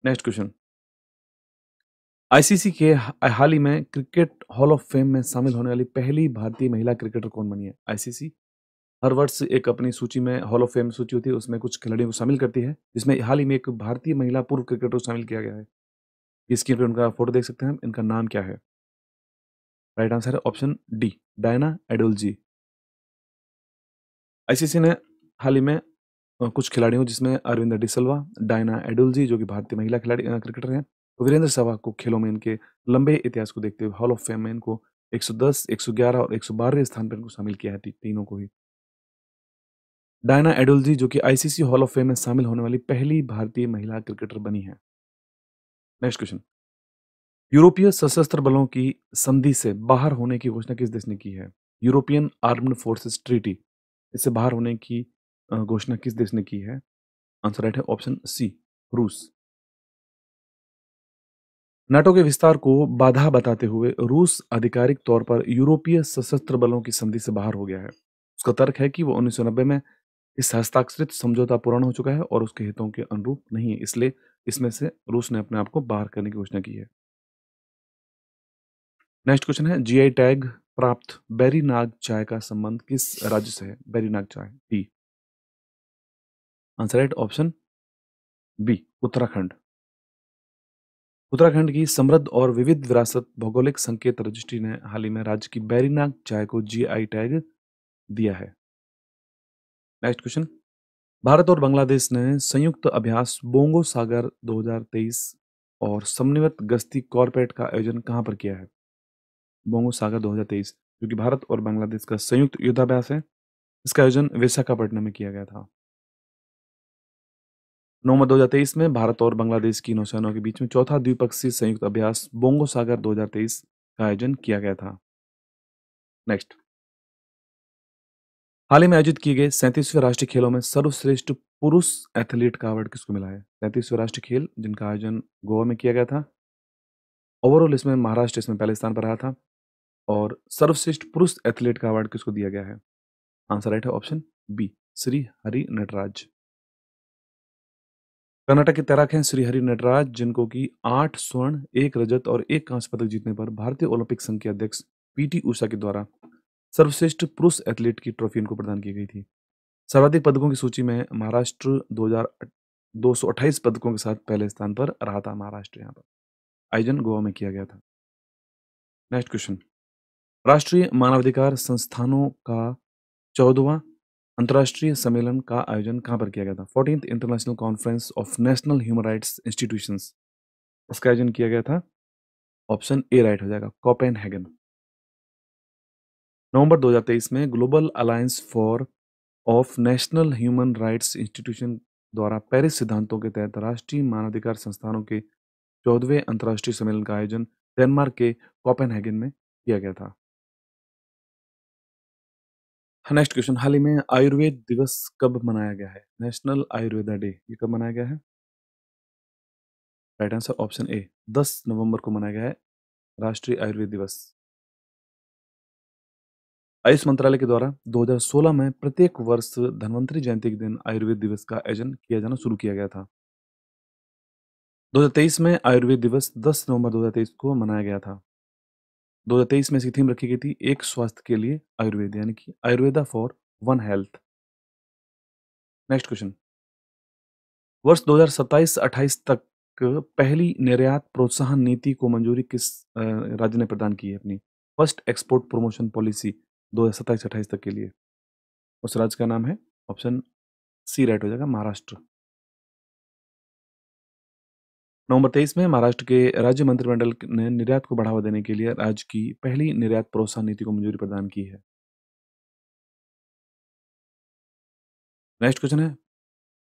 नेक्स्ट क्वेश्चन, आईसीसी के हाल ही में क्रिकेट हॉल ऑफ फेम में शामिल होने वाली पहली भारतीय महिला क्रिकेटर कौन बनी है? आईसीसी हर वर्ष एक अपनी सूची में हॉल ऑफ फेम सूची होती है, उसमें कुछ खिलाड़ियों को शामिल करती है, जिसमें हाल ही में एक भारतीय महिला पूर्व क्रिकेटर को शामिल किया गया है। स्क्रीन पे उनका फोटो देख सकते हैं हम, इनका नाम क्या है? राइट आंसर है option D, Diana Edulji. ICC ने हाल ही में कुछ खिलाड़ियों जिसमें अरविंद डिसल्वा, डायना एडुल्जी जो कि भारतीय महिला खिलाड़ी क्रिकेटर हैं, वीरेंद्र सहवाग को खेलों में इनके लंबे इतिहास को देखते हुए हॉल ऑफ फेम में इनको 110, 111 और 112वें स्थान पर इनको शामिल किया है तीनों को ही। डायना एडुल्जी जो कि आईसीसी हॉल ऑफ फेम में शामिल होने वाली पहली भारतीय महिला क्रिकेटर बनी है। नेक्स्ट क्वेश्चन, यूरोपीय सशस्त्र बलों की संधि से बाहर होने की घोषणा किस देश ने की है? यूरोपियन आर्म्ड फोर्सेस ट्रीटी, इससे बाहर होने की घोषणा किस देश ने की है? आंसर राइट है ऑप्शन सी, रूस। नाटो के विस्तार को बाधा बताते हुए रूस आधिकारिक तौर पर यूरोपीय सशस्त्र बलों की संधि से बाहर हो गया है। उसका तर्क है कि वो 1990 में इस हस्ताक्षरित समझौता पूर्ण हो चुका है और उसके हितों के अनुरूप नहीं है, इसलिए इसमें से रूस ने अपने आप को बाहर करने की घोषणा की है। नेक्स्ट क्वेश्चन है, जीआई टैग प्राप्त बेरी नाग चाय का संबंध किस राज्य से है? बेरी नाग चाय, tea. Answer right option B, Uttarakhand. Uttarakhand की समृद्ध और विविध विरासत भौगोलिक संकेत रजिस्ट्री ने हाल ही में राज्य की बेरीनाग चाय को जीआई टैग दिया है। नेक्स्ट क्वेश्चन, भारत और बांग्लादेश ने संयुक्त अभ्यास बोंगो सागर 2023 और समन्वित गश्ती कॉर्पोरेट का आयोजन कहां पर किया है? बोंगो सागर 2023 जो कि भारत और बांग्लादेश का संयुक्त युद्धाभ्यास है, इसका आयोजन विशाखापट्टनम में किया गया था। नवंबर 2023 में भारत और बांग्लादेश की नौसेनाओं के बीच में चौथा द्विपक्षीय संयुक्त अभ्यास बोंगो सागर 2023 का आयोजन किया गया था। नेक्स्ट, हाल ही में आयोजित किए गए 37वें राष्ट्रीय खेलों में सर्वश्रेष्ठ पुरुष एथलीट का अवार्ड किसको मिला है? 37वें राष्ट्रीय खेल जिनका आयोजन गोवा में किया गया था, ओवरऑल इसमें महाराष्ट्र इसमें पहले स्थान पर रहा था और सर्वश्रेष्ठ पुरुष एथलीट का अवार्ड किसको दिया गया है? आंसर राइट है ऑप्शन बी, श्री हरि नटराज। कर्नाटक के तैराक हैं श्री हरि नटराज, जिनको कि 8 स्वर्ण, 1 रजत और 1 कांस्य पदक जीतने पर भारतीय ओलंपिक संघ के अध्यक्ष पीटी उषा के द्वारा सर्वश्रेष्ठ पुरुष एथलीट की ट्रॉफी इनको प्रदान की गई थी। सर्वाधिक पदकों की सूची में महाराष्ट्र 228 पदकों के साथ पहले स्थान पर रहा था। महाराष्ट्र यहाँ पर आयोजन गोवा में किया गया था। नेक्स्ट क्वेश्चन, राष्ट्रीय मानवाधिकार संस्थानों का 14वां अंतर्राष्ट्रीय सम्मेलन का आयोजन कहाँ पर किया गया था? 14th international conference of national human rights institutions, इसका आयोजन किया गया था। ऑप्शन ए राइट हो जाएगा, कोपेनहेगन। नवंबर 2023 में global alliance for of national human rights institution द्वारा पेरिस सिद्धांतों के तहत राष्ट्रीय मानवाधिकार संस्थानों के 14वें अंतर्राष्ट्रीय सम्मेलन का आयोजन डेनमार्क के कोपेनहेगन में किया गया था। नेक्स्ट क्वेश्चन, हाल ही में आयुर्वेद दिवस कब मनाया गया है? नेशनल आयुर्वेदा डे, ये कब मनाया गया है? राइट आंसर ऑप्शन ए, 10 नवंबर को मनाया गया है राष्ट्रीय आयुर्वेद दिवस। आयुष मंत्रालय के द्वारा 2016 में प्रत्येक वर्ष धन्वंतरि जयंती के दिन आयुर्वेद दिवस का आयोजन किया जाना शुरू किया गया था। 2023 में आयुर्वेद दिवस 10 नवंबर 2023 को मनाया गया था। 2023 में इसकी थीम रखी गई थी, एक स्वास्थ्य के लिए आयुर्वेद, यानी कि Ayurveda for one health. Next question, वर्ष 2027-28 तक पहली निर्यात प्रोत्साहन नीति को मंजूरी किस राज्य ने प्रदान की है अपनी? फर्स्ट एक्सपोर्ट प्रमोशन पॉलिसी 2027-28 तक के लिए, उस राज्य का नाम है ऑप्शन सी राइट हो जाएगा, महाराष्ट्र। नवंबर 23 में महाराष्ट्र के राज्य मंत्रिमंडल ने निर्यात को बढ़ावा देने के लिए राज्य की पहली निर्यात प्रोत्साहन नीति को मंजूरी प्रदान की है। नेक्स्ट क्वेश्चन है,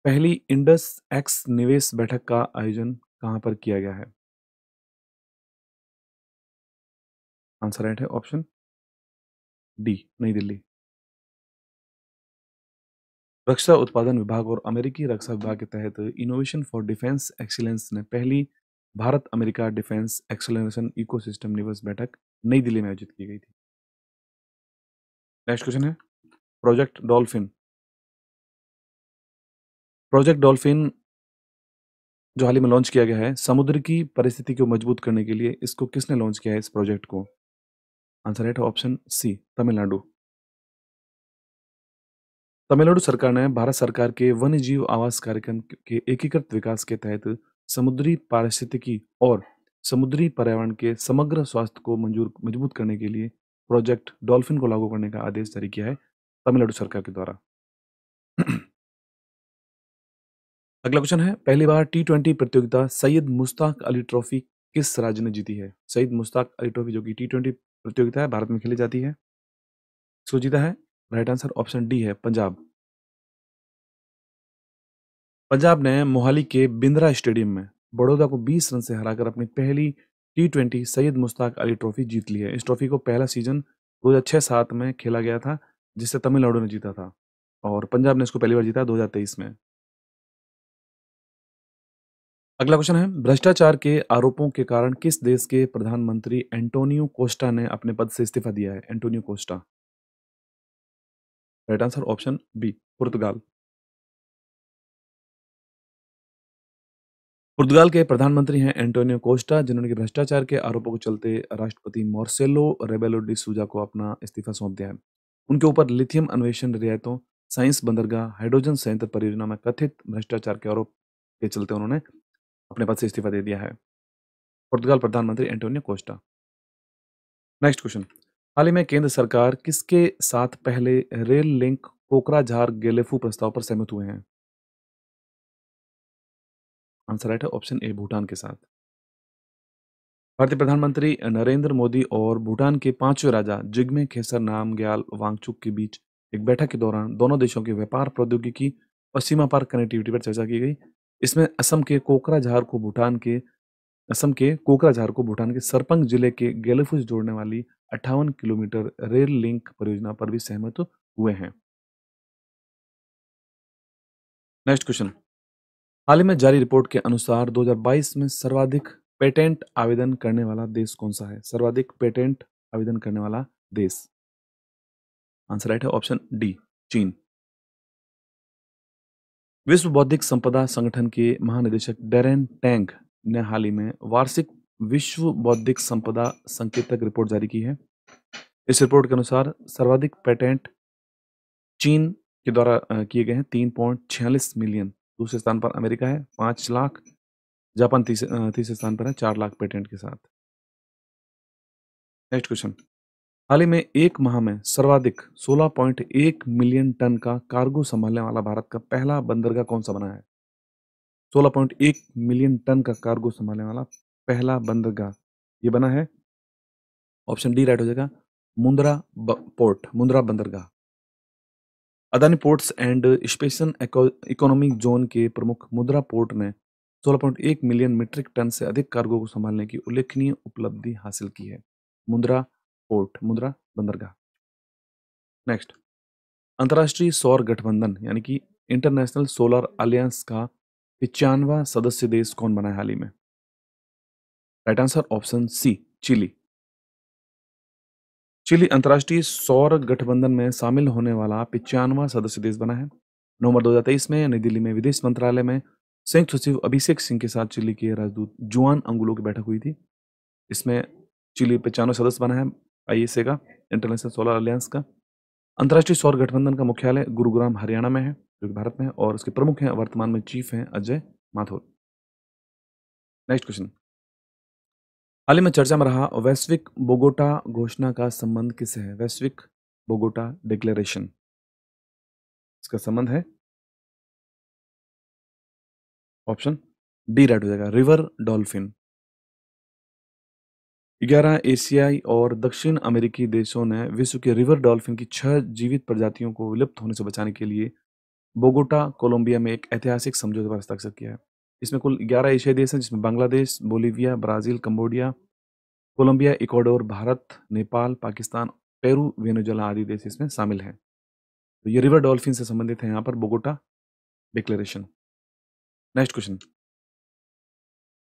पहली इंडस एक्स निवेश बैठक का आयोजन कहां पर किया गया है? आंसर राइट है ऑप्शन डी, नई दिल्ली। रक्षा उत्पादन विभाग और अमेरिकी रक्षा विभाग के तहत इनोवेशन फॉर डिफेंस एक्सीलेंस ने पहली Bharat America defence acceleration ecosystem निवेश बैठक नई दिल्ली में आयोजित की गई थी। नेक्स्ट क्वेश्चन है, प्रोजेक्ट डॉल्फिन। प्रोजेक्ट डॉल्फिन जो हाल ही में लॉन्च किया गया है, समुद्र की परिस्थिति को मजबूत करने के लिए इसको किसने लॉन्च किया है इस प्रोजेक्ट को? आंसर राइट है ऑप्शन सी, तमिलनाडु। तमिलनाडु सरकार ने भारत सरकार के वन्य जीव आवास कार्यक्रम के एकीकृत विकास के तहत समुद्री पारिस्थितिकी और समुद्री पर्यावरण के समग्र स्वास्थ्य को मजबूत करने के लिए प्रोजेक्ट डॉल्फिन को लागू करने का आदेश जारी किया है तमिलनाडु सरकार के द्वारा। अगला क्वेश्चन है, पहली बार टी20 प्रतियोगिता सैयद मुश्ताक अली ट्रॉफी किस राज्य ने जीती है? सैयद मुश्ताक अली ट्रॉफी जो कि टी20 प्रतियोगिता है, भारत में खेली जाती है। इसको जीता है, राइट आंसर ऑप्शन डी है, पंजाब। पंजाब ने मोहाली के बिंद्रा स्टेडियम में बड़ौदा को 20 रन से हराकर अपनी पहली टी20 सैयद मुश्ताक अली ट्रॉफी जीत ली है। इस ट्रॉफी को पहला सीजन 2006-07 में खेला गया था, जिसे तमिलनाडु ने जीता था, और पंजाब ने इसको पहली बार जीता 2023 में। अगला क्वेश्चन है, भ्रष्टाचार के आरोपों के कारण किस देश के प्रधानमंत्री एंटोनियो कोस्टा ने अपने पद से इस्तीफा दिया है? Antonio Costa, right answer option B, पुर्तगाल। पुर्तगाल के प्रधानमंत्री हैं एंटोनियो कोस्टा, जिन्होंने कि भ्रष्टाचार के आरोपों के चलते राष्ट्रपति मार्सेलो रेबेलो डी सूजा को अपना इस्तीफा सौंप दिया है। उनके ऊपर लिथियम अन्वेषण रियायतों, साइंस बंदरगाह, हाइड्रोजन संयंत्र परियोजना में कथित भ्रष्टाचार के आरोप के चलते उन्होंने अपने पद से इस्तीफा दे दिया है। पुर्तगाल प्रधानमंत्री एंटोनियो कोस्टा। नेक्स्ट क्वेश्चन, हाल ही में केंद्र सरकार किसके साथ पहले रेल लिंक कोकराझार गेलेफू प्रस्ताव पर सहमत हुए हैं? आंसर राइट है ऑप्शन ए, भूटान के साथ। भारतीय प्रधानमंत्री नरेंद्र मोदी और भूटान के पांचवें राजा जिग्मे खेसर नामग्याल वांगचुक के बीच एक बैठक के दौरान दोनों देशों के व्यापार, प्रौद्योगिकी और सीमा पार कनेक्टिविटी पर चर्चा की गई। इसमें असम के कोकराझार को भूटान के सरपंग जिले के गेलेफू से जोड़ने वाली 58 किलोमीटर रेल लिंक परियोजना पर भी सहमत हुए हैं। नेक्स्ट क्वेश्चन, हाल ही में जारी रिपोर्ट के अनुसार 2022 में सर्वाधिक पेटेंट आवेदन करने वाला देश कौन सा है? सर्वाधिक पेटेंट आवेदन करने वाला देश, आंसर राइट है ऑप्शन डी, चीन। विश्व बौद्धिक संपदा संगठन के महानिदेशक डेरेन टैंग ने हाल ही में वार्षिक विश्व बौद्धिक संपदा संकेतक रिपोर्ट जारी की है। इस रिपोर्ट के अनुसार सर्वाधिक पेटेंट चीन के द्वारा किए गए हैं, 3.46 मिलियन। दूसरे स्थान पर अमेरिका है, 5 लाख। जापान तीसरे स्थान पर है, 4 लाख पेटेंट के साथ। नेक्स्ट क्वेश्चन, हाल ही में एक माह में सर्वाधिक 16.1 मिलियन टन का कार्गो संभालने वाला भारत का पहला बंदरगाह कौन सा बना है? 16.1 मिलियन टन का कार्गो संभालने वाला पहला बंदरगाह ये बना है, ऑप्शन डी राइट हो जाएगा, मुंद्रा बंदरगाह। Adani ports and special economic zone के प्रमुख मुंद्रा पोर्ट ने 16.1 मिलियन मीट्रिक टन से अधिक कार्गो को संभालने की उल्लेखनीय उपलब्धि हासिल की है। मुंद्रा बंदरगाह। नेक्स्ट, अंतर्राष्ट्रीय सौर गठबंधन यानी कि इंटरनेशनल सोलर अलायंस का 95वां सदस्य देश कौन बना है हाल ही में? Right answer option C, Chile. Chile अंतर्राष्ट्रीय सौर गठबंधन में शामिल होने वाला 95वां सदस्य देश बना है। नवंबर 2023 में नई दिल्ली में विदेश मंत्रालय में संयुक्त सचिव अभिषेक सिंह के साथ चिली के राजदूत जुआन अंगुलो की बैठक हुई थी। इसमें चिली 95वां सदस्य बना है आईएसए का, इंटरनेशनल सोलर अलायंस का। अंतर्राष्ट्रीय सौर गठबंधन का मुख्यालय गुरुग्राम हरियाणा में है, जो कि भारत में है, और उसके प्रमुख हैं, वर्तमान में चीफ हैं, अजय माथुर। नेक्स्ट क्वेश्चन, हाल ही में चर्चा में रहा वैश्विक बोगोटा घोषणा का संबंध किससे है? वैश्विक बोगोटा डिक्लेरेशन, इसका संबंध है ऑप्शन डी राइट हो जाएगा, रिवर डॉल्फिन। 11 एशियाई और दक्षिण अमेरिकी देशों ने विश्व के रिवर डॉल्फिन की 6 जीवित प्रजातियों को विलुप्त होने से बचाने के लिए बोगोटा, कोलंबिया में एक ऐतिहासिक समझौते पर हस्ताक्षर किया है। इसमें कुल 11 एशियाई देश हैं, जिसमें Bangladesh, Bolivia, Brazil, Cambodia, Colombia, Ecuador, Bharat, Nepal, Pakistan, Peru, Venezuela आदि देश इसमें शामिल हैं। तो ये रिवर डॉल्फिन से संबंधित है यहाँ पर बोगोटा डिक्लेरेशन। नेक्स्ट क्वेश्चन,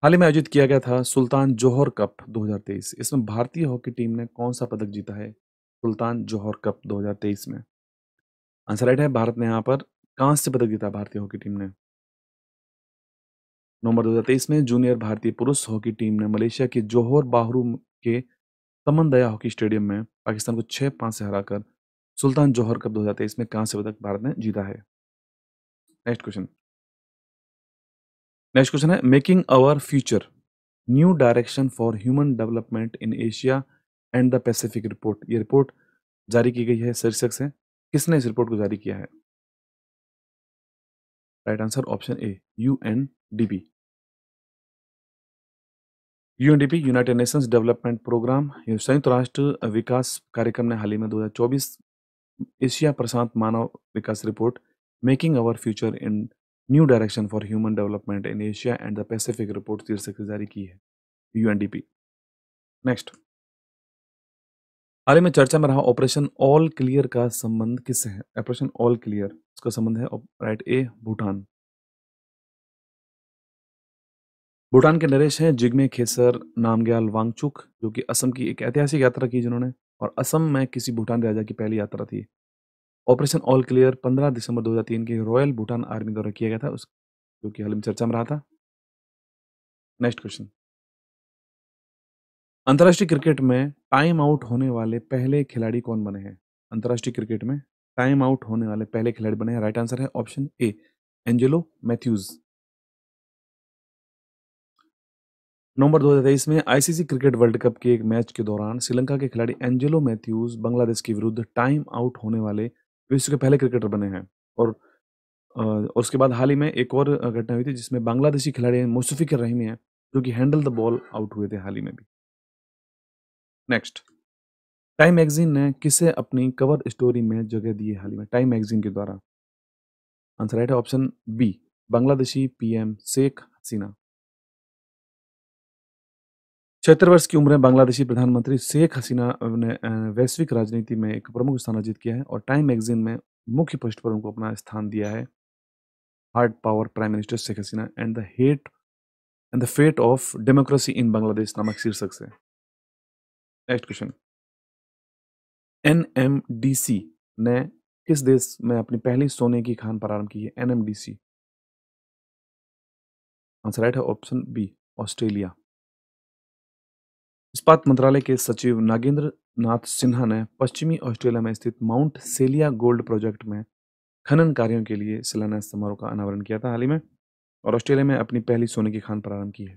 हाल ही में आयोजित किया गया था सुल्तान जोहर कप 2023। इसमें भारतीय हॉकी टीम ने कौन सा पदक जीता है? सुल्तान जोहर कप 2023 में, आंसर राइट है, भारत ने यहाँ पर कांस्य पदक जीता भारतीय हॉकी टीम ने। नवंबर 2023 में जूनियर भारतीय पुरुष हॉकी टीम ने मलेशिया के जोहर बाहरू के तमन दया हॉकी स्टेडियम में पाकिस्तान को 6-5 से हराकर सुल्तान जोहर कप 2023 में कांस्य पदक भारत ने जीता है। नेक्स्ट क्वेश्चन है, making our future new direction for human development in Asia and the Pacific report. ये रिपोर्ट जारी की गई है, शीर्षक से किसने इस रिपोर्ट को जारी किया है? Right answer option A UNDP. UNDP United Nations development programme, ये संयुक्त राष्ट्र विकास कार्यक्रम ने हाल ही में 2024 Asia Prashant Manav Vikas report making our future in new direction for human development in Asia and the Pacific report शीर्षक से जारी की है, यूएनडीपी। नेक्स्ट, हाल ही में चर्चा में रहा ऑपरेशन ऑल क्लियर का संबंध किससे है? ऑपरेशन ऑल क्लियर, इसका संबंध है राइट ए भूटान। भूटान के नरेश हैं जिग्मे खेसर नामग्याल वांगचुक, जो कि असम की एक ऐतिहासिक यात्रा की जिन्होंने, और असम में किसी भूटान राजा की पहली यात्रा थी। ऑपरेशन ऑल क्लियर 15 दिसंबर 2003 की रॉयल भूटान आर्मी द्वारा किया गया था, उस जो कि हाल ही में चर्चा में रहा था। नेक्स्ट क्वेश्चन, अंतर्राष्ट्रीय क्रिकेट में टाइम आउट होने वाले पहले खिलाड़ी कौन बने हैं? अंतर्राष्ट्रीय क्रिकेट में टाइम आउट होने वाले पहले खिलाड़ी बने हैं, राइट आंसर है ऑप्शन ए एंजेलो मैथ्यूज। नवंबर 2023 में आईसीसी क्रिकेट वर्ल्ड कप के एक मैच के दौरान श्रीलंका के खिलाड़ी एंजेलो मैथ्यूज बांग्लादेश के विरुद्ध टाइम आउट होने वाले विश्व के पहले क्रिकेटर बने हैं। और उसके बाद हाल ही में एक और घटना हुई थी जिसमें बांग्लादेशी खिलाड़ी मुशफिकुर रहीमी हैं, जो कि हैंडल द बॉल आउट हुए थे हाल ही में भी। नेक्स्ट, टाइम मैगजीन ने किसे अपनी कवर स्टोरी में जगह दी है हाल ही में? टाइम मैगजीन के द्वारा आंसर राइट है ऑप्शन बी बांग्लादेशी पीएम शेख हसीना। 76 वर्ष की उम्र में बांग्लादेशी प्रधानमंत्री शेख हसीना ने वैश्विक राजनीति में एक प्रमुख स्थान अर्जित किया है, और टाइम मैगजीन में मुख्य पृष्ठ पर उनको अपना स्थान दिया है। Hard power prime minister Sheikh Hasina and the fate of democracy in Bangladesh नामक शीर्षक से। नेक्स्ट क्वेश्चन, एनएमडीसी ने किस देश में अपनी पहली सोने की खान प्रारंभ की है? एनएमडीसी आंसर राइट है ऑप्शन बी ऑस्ट्रेलिया। इस्पात मंत्रालय के सचिव नागेंद्र नाथ सिन्हा ने पश्चिमी ऑस्ट्रेलिया में स्थित माउंट सेलिया गोल्ड प्रोजेक्ट में खनन कार्यों के लिए शिलान्यास समारोह का अनावरण किया था हाल ही में, और ऑस्ट्रेलिया में अपनी पहली सोने की खान प्रारंभ की है।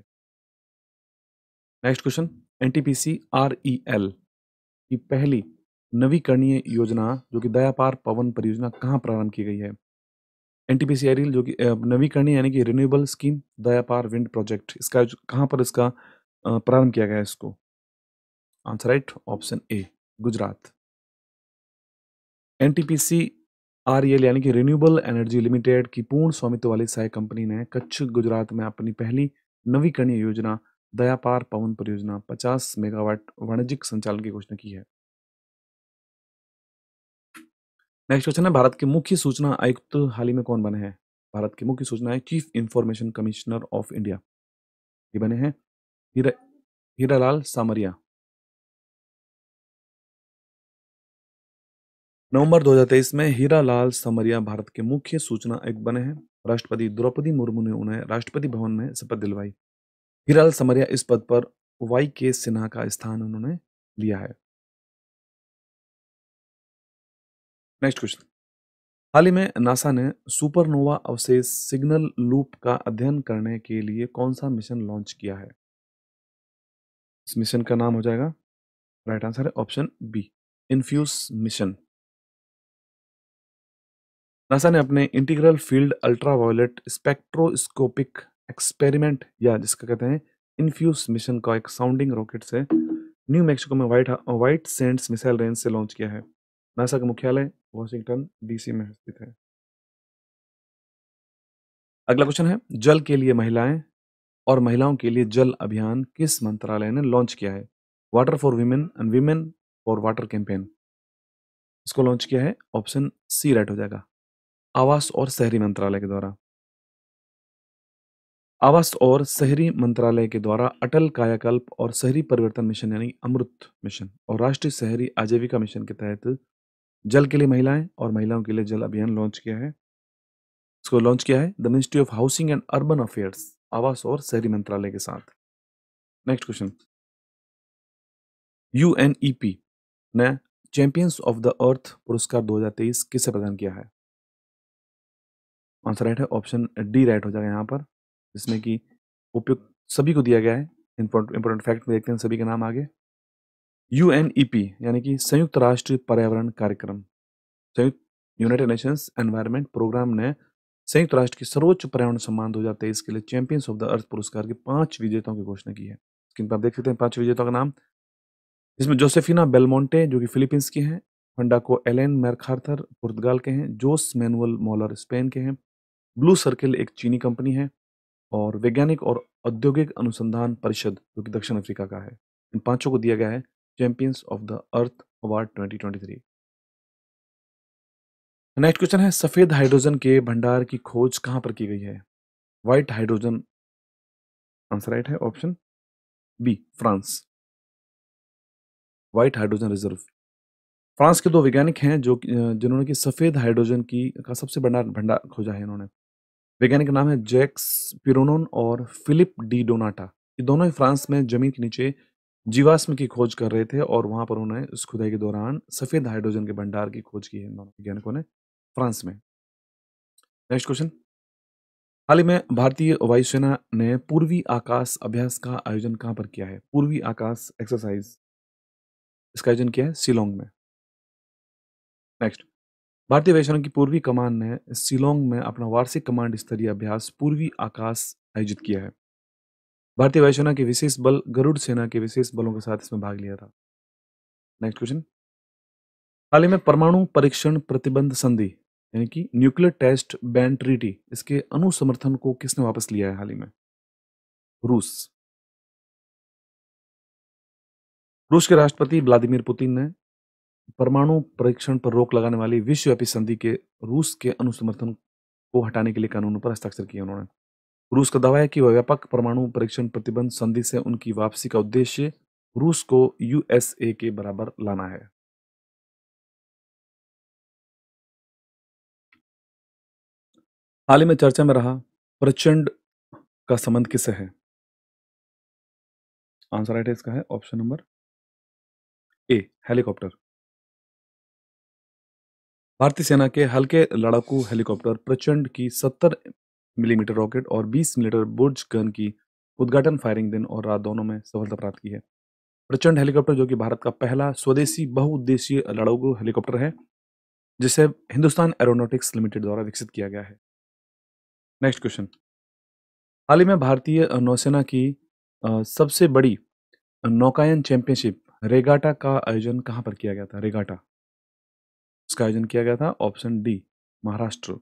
नेक्स्ट क्वेश्चन, एनटीपीसी आरईएल की पहली नवीकरणीय योजना जो कि दयापार पवन परियोजना कहाँ प्रारंभ की गई है? एनटीपीसी आरईएल जो कि नवीकरणीय यानी कि रिन्यूएबल स्कीम दयापार विंड प्रोजेक्ट, इसका कहाँ पर इसका प्रारंभ किया गया है इसको? आंसर राइट ऑप्शन ए गुजरात। एनटीपीसी आरईएल यानी कि रिन्यूएबल एनर्जी लिमिटेड की पूर्ण स्वामित्व वाली सहायक कंपनी ने कच्छ गुजरात में अपनी पहली नवीकरणीय योजना दयापार पवन परियोजना 50 मेगावाट वाणिज्यिक संचालन की घोषणा की है। नेक्स्ट क्वेश्चन है, भारत के मुख्य सूचना आयुक्त हाल ही में कौन बने हैं? भारत के मुख्य सूचना है chief information commissioner of India, ये बने हैं हीरा हीरालाल सामरिया। नवंबर 2023 में हीरालाल सामरिया भारत के मुख्य सूचना आयुक्त बने हैं। राष्ट्रपति द्रौपदी मुर्मू ने उन्हें राष्ट्रपति भवन में शपथ दिलवाई। हीरालाल सामरिया इस पद पर वाई के सिन्हा का स्थान उन्होंने लिया है। नेक्स्ट क्वेश्चन, हाल ही में नासा ने सुपरनोवा अवशेष सिग्नल लूप का अध्ययन करने के लिए कौन सा मिशन लॉन्च किया है? इस मिशन का नाम हो जाएगा, राइट आंसर है option B INFUSE mission. NASA ने अपने integral field ultraviolet spectroscopic experiment, या जिसका कहते हैं इन्फ्यूज मिशन, का एक साउंडिंग रॉकेट से न्यू मैक्सिको में व्हाइट सैंड्स मिसाइल रेंज से लॉन्च किया है। नासा का मुख्यालय वॉशिंगटन डीसी में स्थित है। अगला क्वेश्चन है, जल के लिए महिलाएं और महिलाओं के लिए जल अभियान किस मंत्रालय ने लॉन्च किया है? Water for women and women for water campaign, इसको लॉन्च किया है ऑप्शन सी राइट हो जाएगा आवास और शहरी मंत्रालय के द्वारा। आवास और शहरी मंत्रालय के द्वारा अटल कायाकल्प और शहरी परिवर्तन मिशन यानी अमृत मिशन और राष्ट्रीय शहरी आजीविका मिशन के तहत जल के लिए महिलाएं और महिलाओं के लिए जल अभियान लॉन्च किया है। इसको लॉन्च किया है the ministry of housing and urban affairs, आवास और शहरी मंत्रालय के साथ। नेक्स्ट क्वेश्चन, यूएनईपी ने चैंपियंस ऑफ द अर्थ पुरस्कार 2023 किसे प्रदान किया है? आंसर राइट है ऑप्शन डी राइट हो जाएगा यहाँ पर, जिसमें कि उपयुक्त सभी को दिया गया है। इंपॉर्टेंट फैक्ट में देखते हैं सभी के नाम आगे। यूएनईपी यानी कि संयुक्त राष्ट्र पर्यावरण कार्यक्रम, संयुक्त यूनाइटेड नेशंस एनवायरनमेंट प्रोग्राम ने संयुक्त राष्ट्र की सर्वोच्च पर्यावरण सम्मान 2023 के लिए चैंपियंस ऑफ द अर्थ पुरस्कार के 5 विजेताओं की घोषणा की है। स्क्रीन पर आप देख सकते हैं 5 विजेताओं का नाम, जिसमें जोसेफिना बेलमोंटे जो कि फिलीपींस की हैं, फंडाको एलेन मैकआर्थर पुर्तगाल के हैं, जोस मैनुअल मॉलर स्पेन के हैं, ब्लू सर्किल एक चीनी कंपनी है और वैज्ञानिक और औद्योगिक अनुसंधान परिषद जो कि दक्षिण अफ्रीका का है। इन पांचों को दिया गया है champions of the earth award 2023। Next question है, सफेद हाइड्रोजन के भंडार की खोज कहां पर की गई है? व्हाइट हाइड्रोजन, आंसर राइट है option B France. White hydrogen reserve, France के दो वैज्ञानिक हैं जिन्होंने कि सफेद हाइड्रोजन की का सबसे बड़ा भंडार खोजा है इन्होंने। वैज्ञानिक का नाम है जैक्स पिरोनोन और फिलिप डी डोनाटा। ये दोनों ही फ्रांस में जमीन के नीचे जीवाश्म की खोज कर रहे थे और वहां पर उन्होंने उस खुदाई के दौरान सफेद हाइड्रोजन के भंडार की खोज की है इन दोनों वैज्ञानिकों ने फ्रांस में। नेक्स्ट क्वेश्चन, हाल ही में भारतीय वायुसेना ने पूर्वी आकाश अभ्यास का आयोजन कहां पर किया है? पूर्वी आकाश एक्सरसाइज, इसका आयोजन किया है शिलोंग में। नेक्स्ट, भारतीय वायुसेना की पूर्वी कमान ने शिलोंग में अपना वार्षिक कमांड स्तरीय अभ्यास पूर्वी आकाश आयोजित किया है। भारतीय वायुसेना के विशेष बल गरुड़ सेना के विशेष बलों के साथ इसमें भाग लिया था। नेक्स्ट क्वेश्चन, हाल ही में परमाणु परीक्षण प्रतिबंध संधि यानी कि न्यूक्लियर टेस्ट बैन ट्रीटी, इसके अनुसमर्थन को किसने वापस लिया है हाल ही में? रूस। रूस के राष्ट्रपति व्लादिमीर पुतिन ने परमाणु परीक्षण पर रोक लगाने वाली विश्वव्यापी संधि के रूस के अनुसमर्थन को हटाने के लिए कानूनों पर हस्ताक्षर किए उन्होंने। रूस का दावा है कि वह व्यापक परमाणु परीक्षण प्रतिबंध संधि से उनकी वापसी का उद्देश्य रूस को यूएसए के बराबर लाना है। हाल ही में चर्चा में रहा प्रचंड का संबंध किससे है? आंसर राइट है इसका है ऑप्शन नंबर ए हेलीकॉप्टर। भारतीय सेना के हल्के लड़ाकू हेलीकॉप्टर प्रचंड की 70 मिलीमीटर रॉकेट और 20 मिलीमीटर बुर्ज गन की उद्घाटन फायरिंग दिन और रात दोनों में सफलता प्राप्त की है। प्रचंड हेलीकॉप्टर जो कि भारत का पहला स्वदेशी बहुउद्देशीय लड़ाकू हेलीकॉप्टर है, जिसे हिंदुस्तान एरोनॉटिक्स लिमिटेड द्वारा विकसित किया गया है। नेक्स्ट क्वेश्चन, हाल ही में भारतीय नौसेना की सबसे बड़ी नौकायन चैंपियनशिप रेगाटा का आयोजन कहां पर किया गया था? रेगाटा, इसका आयोजन किया गया था ऑप्शन डी महाराष्ट्र।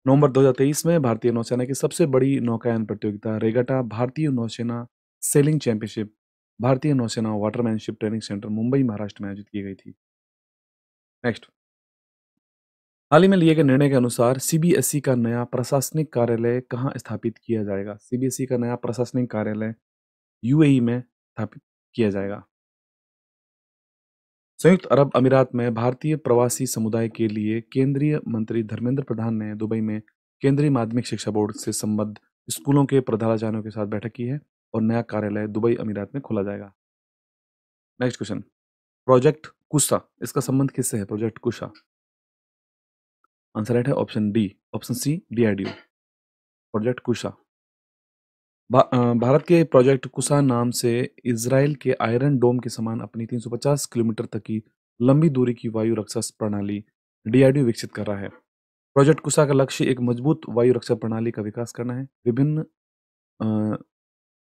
नवंबर 2023 में भारतीय नौसेना की सबसे बड़ी नौकायन प्रतियोगिता रेगाटा भारतीय नौसेना सेलिंग चैंपियनशिप भारतीय नौसेना वाटरमैनशिप ट्रेनिंग सेंटर मुंबई महाराष्ट्र में आयोजित की गई थी। नेक्स्ट, हाल ही में लिए गए निर्णय के अनुसार सीबीएसई का नया प्रशासनिक कार्यालय कहाँ स्थापित किया जाएगा? सीबीएसई का नया प्रशासनिक कार्यालय यूएई में स्थापित किया जाएगा। संयुक्त अरब अमीरात में भारतीय प्रवासी समुदाय के लिए केंद्रीय मंत्री धर्मेंद्र प्रधान ने दुबई में केंद्रीय माध्यमिक शिक्षा बोर्ड से संबद्ध स्कूलों के प्रधानाचार्यों के साथ बैठक की है और नया कार्यालय दुबई अमीरात में खोला जाएगा। नेक्स्ट क्वेश्चन, प्रोजेक्ट कुशा, इसका संबंध किससे है? प्रोजेक्ट कुशा, आंसर राइट है option D, option C DRDO. Project Kusha Bharat के प्रोजेक्ट कुशा नाम से इजराइल के आयरन डोम के समान अपनी 350 किलोमीटर तक की लंबी दूरी की वायु रक्षा प्रणाली डीआरडीओ विकसित कर रहा है। प्रोजेक्ट कुशा का लक्ष्य एक मजबूत वायु रक्षा प्रणाली का विकास करना है, विभिन्न अ,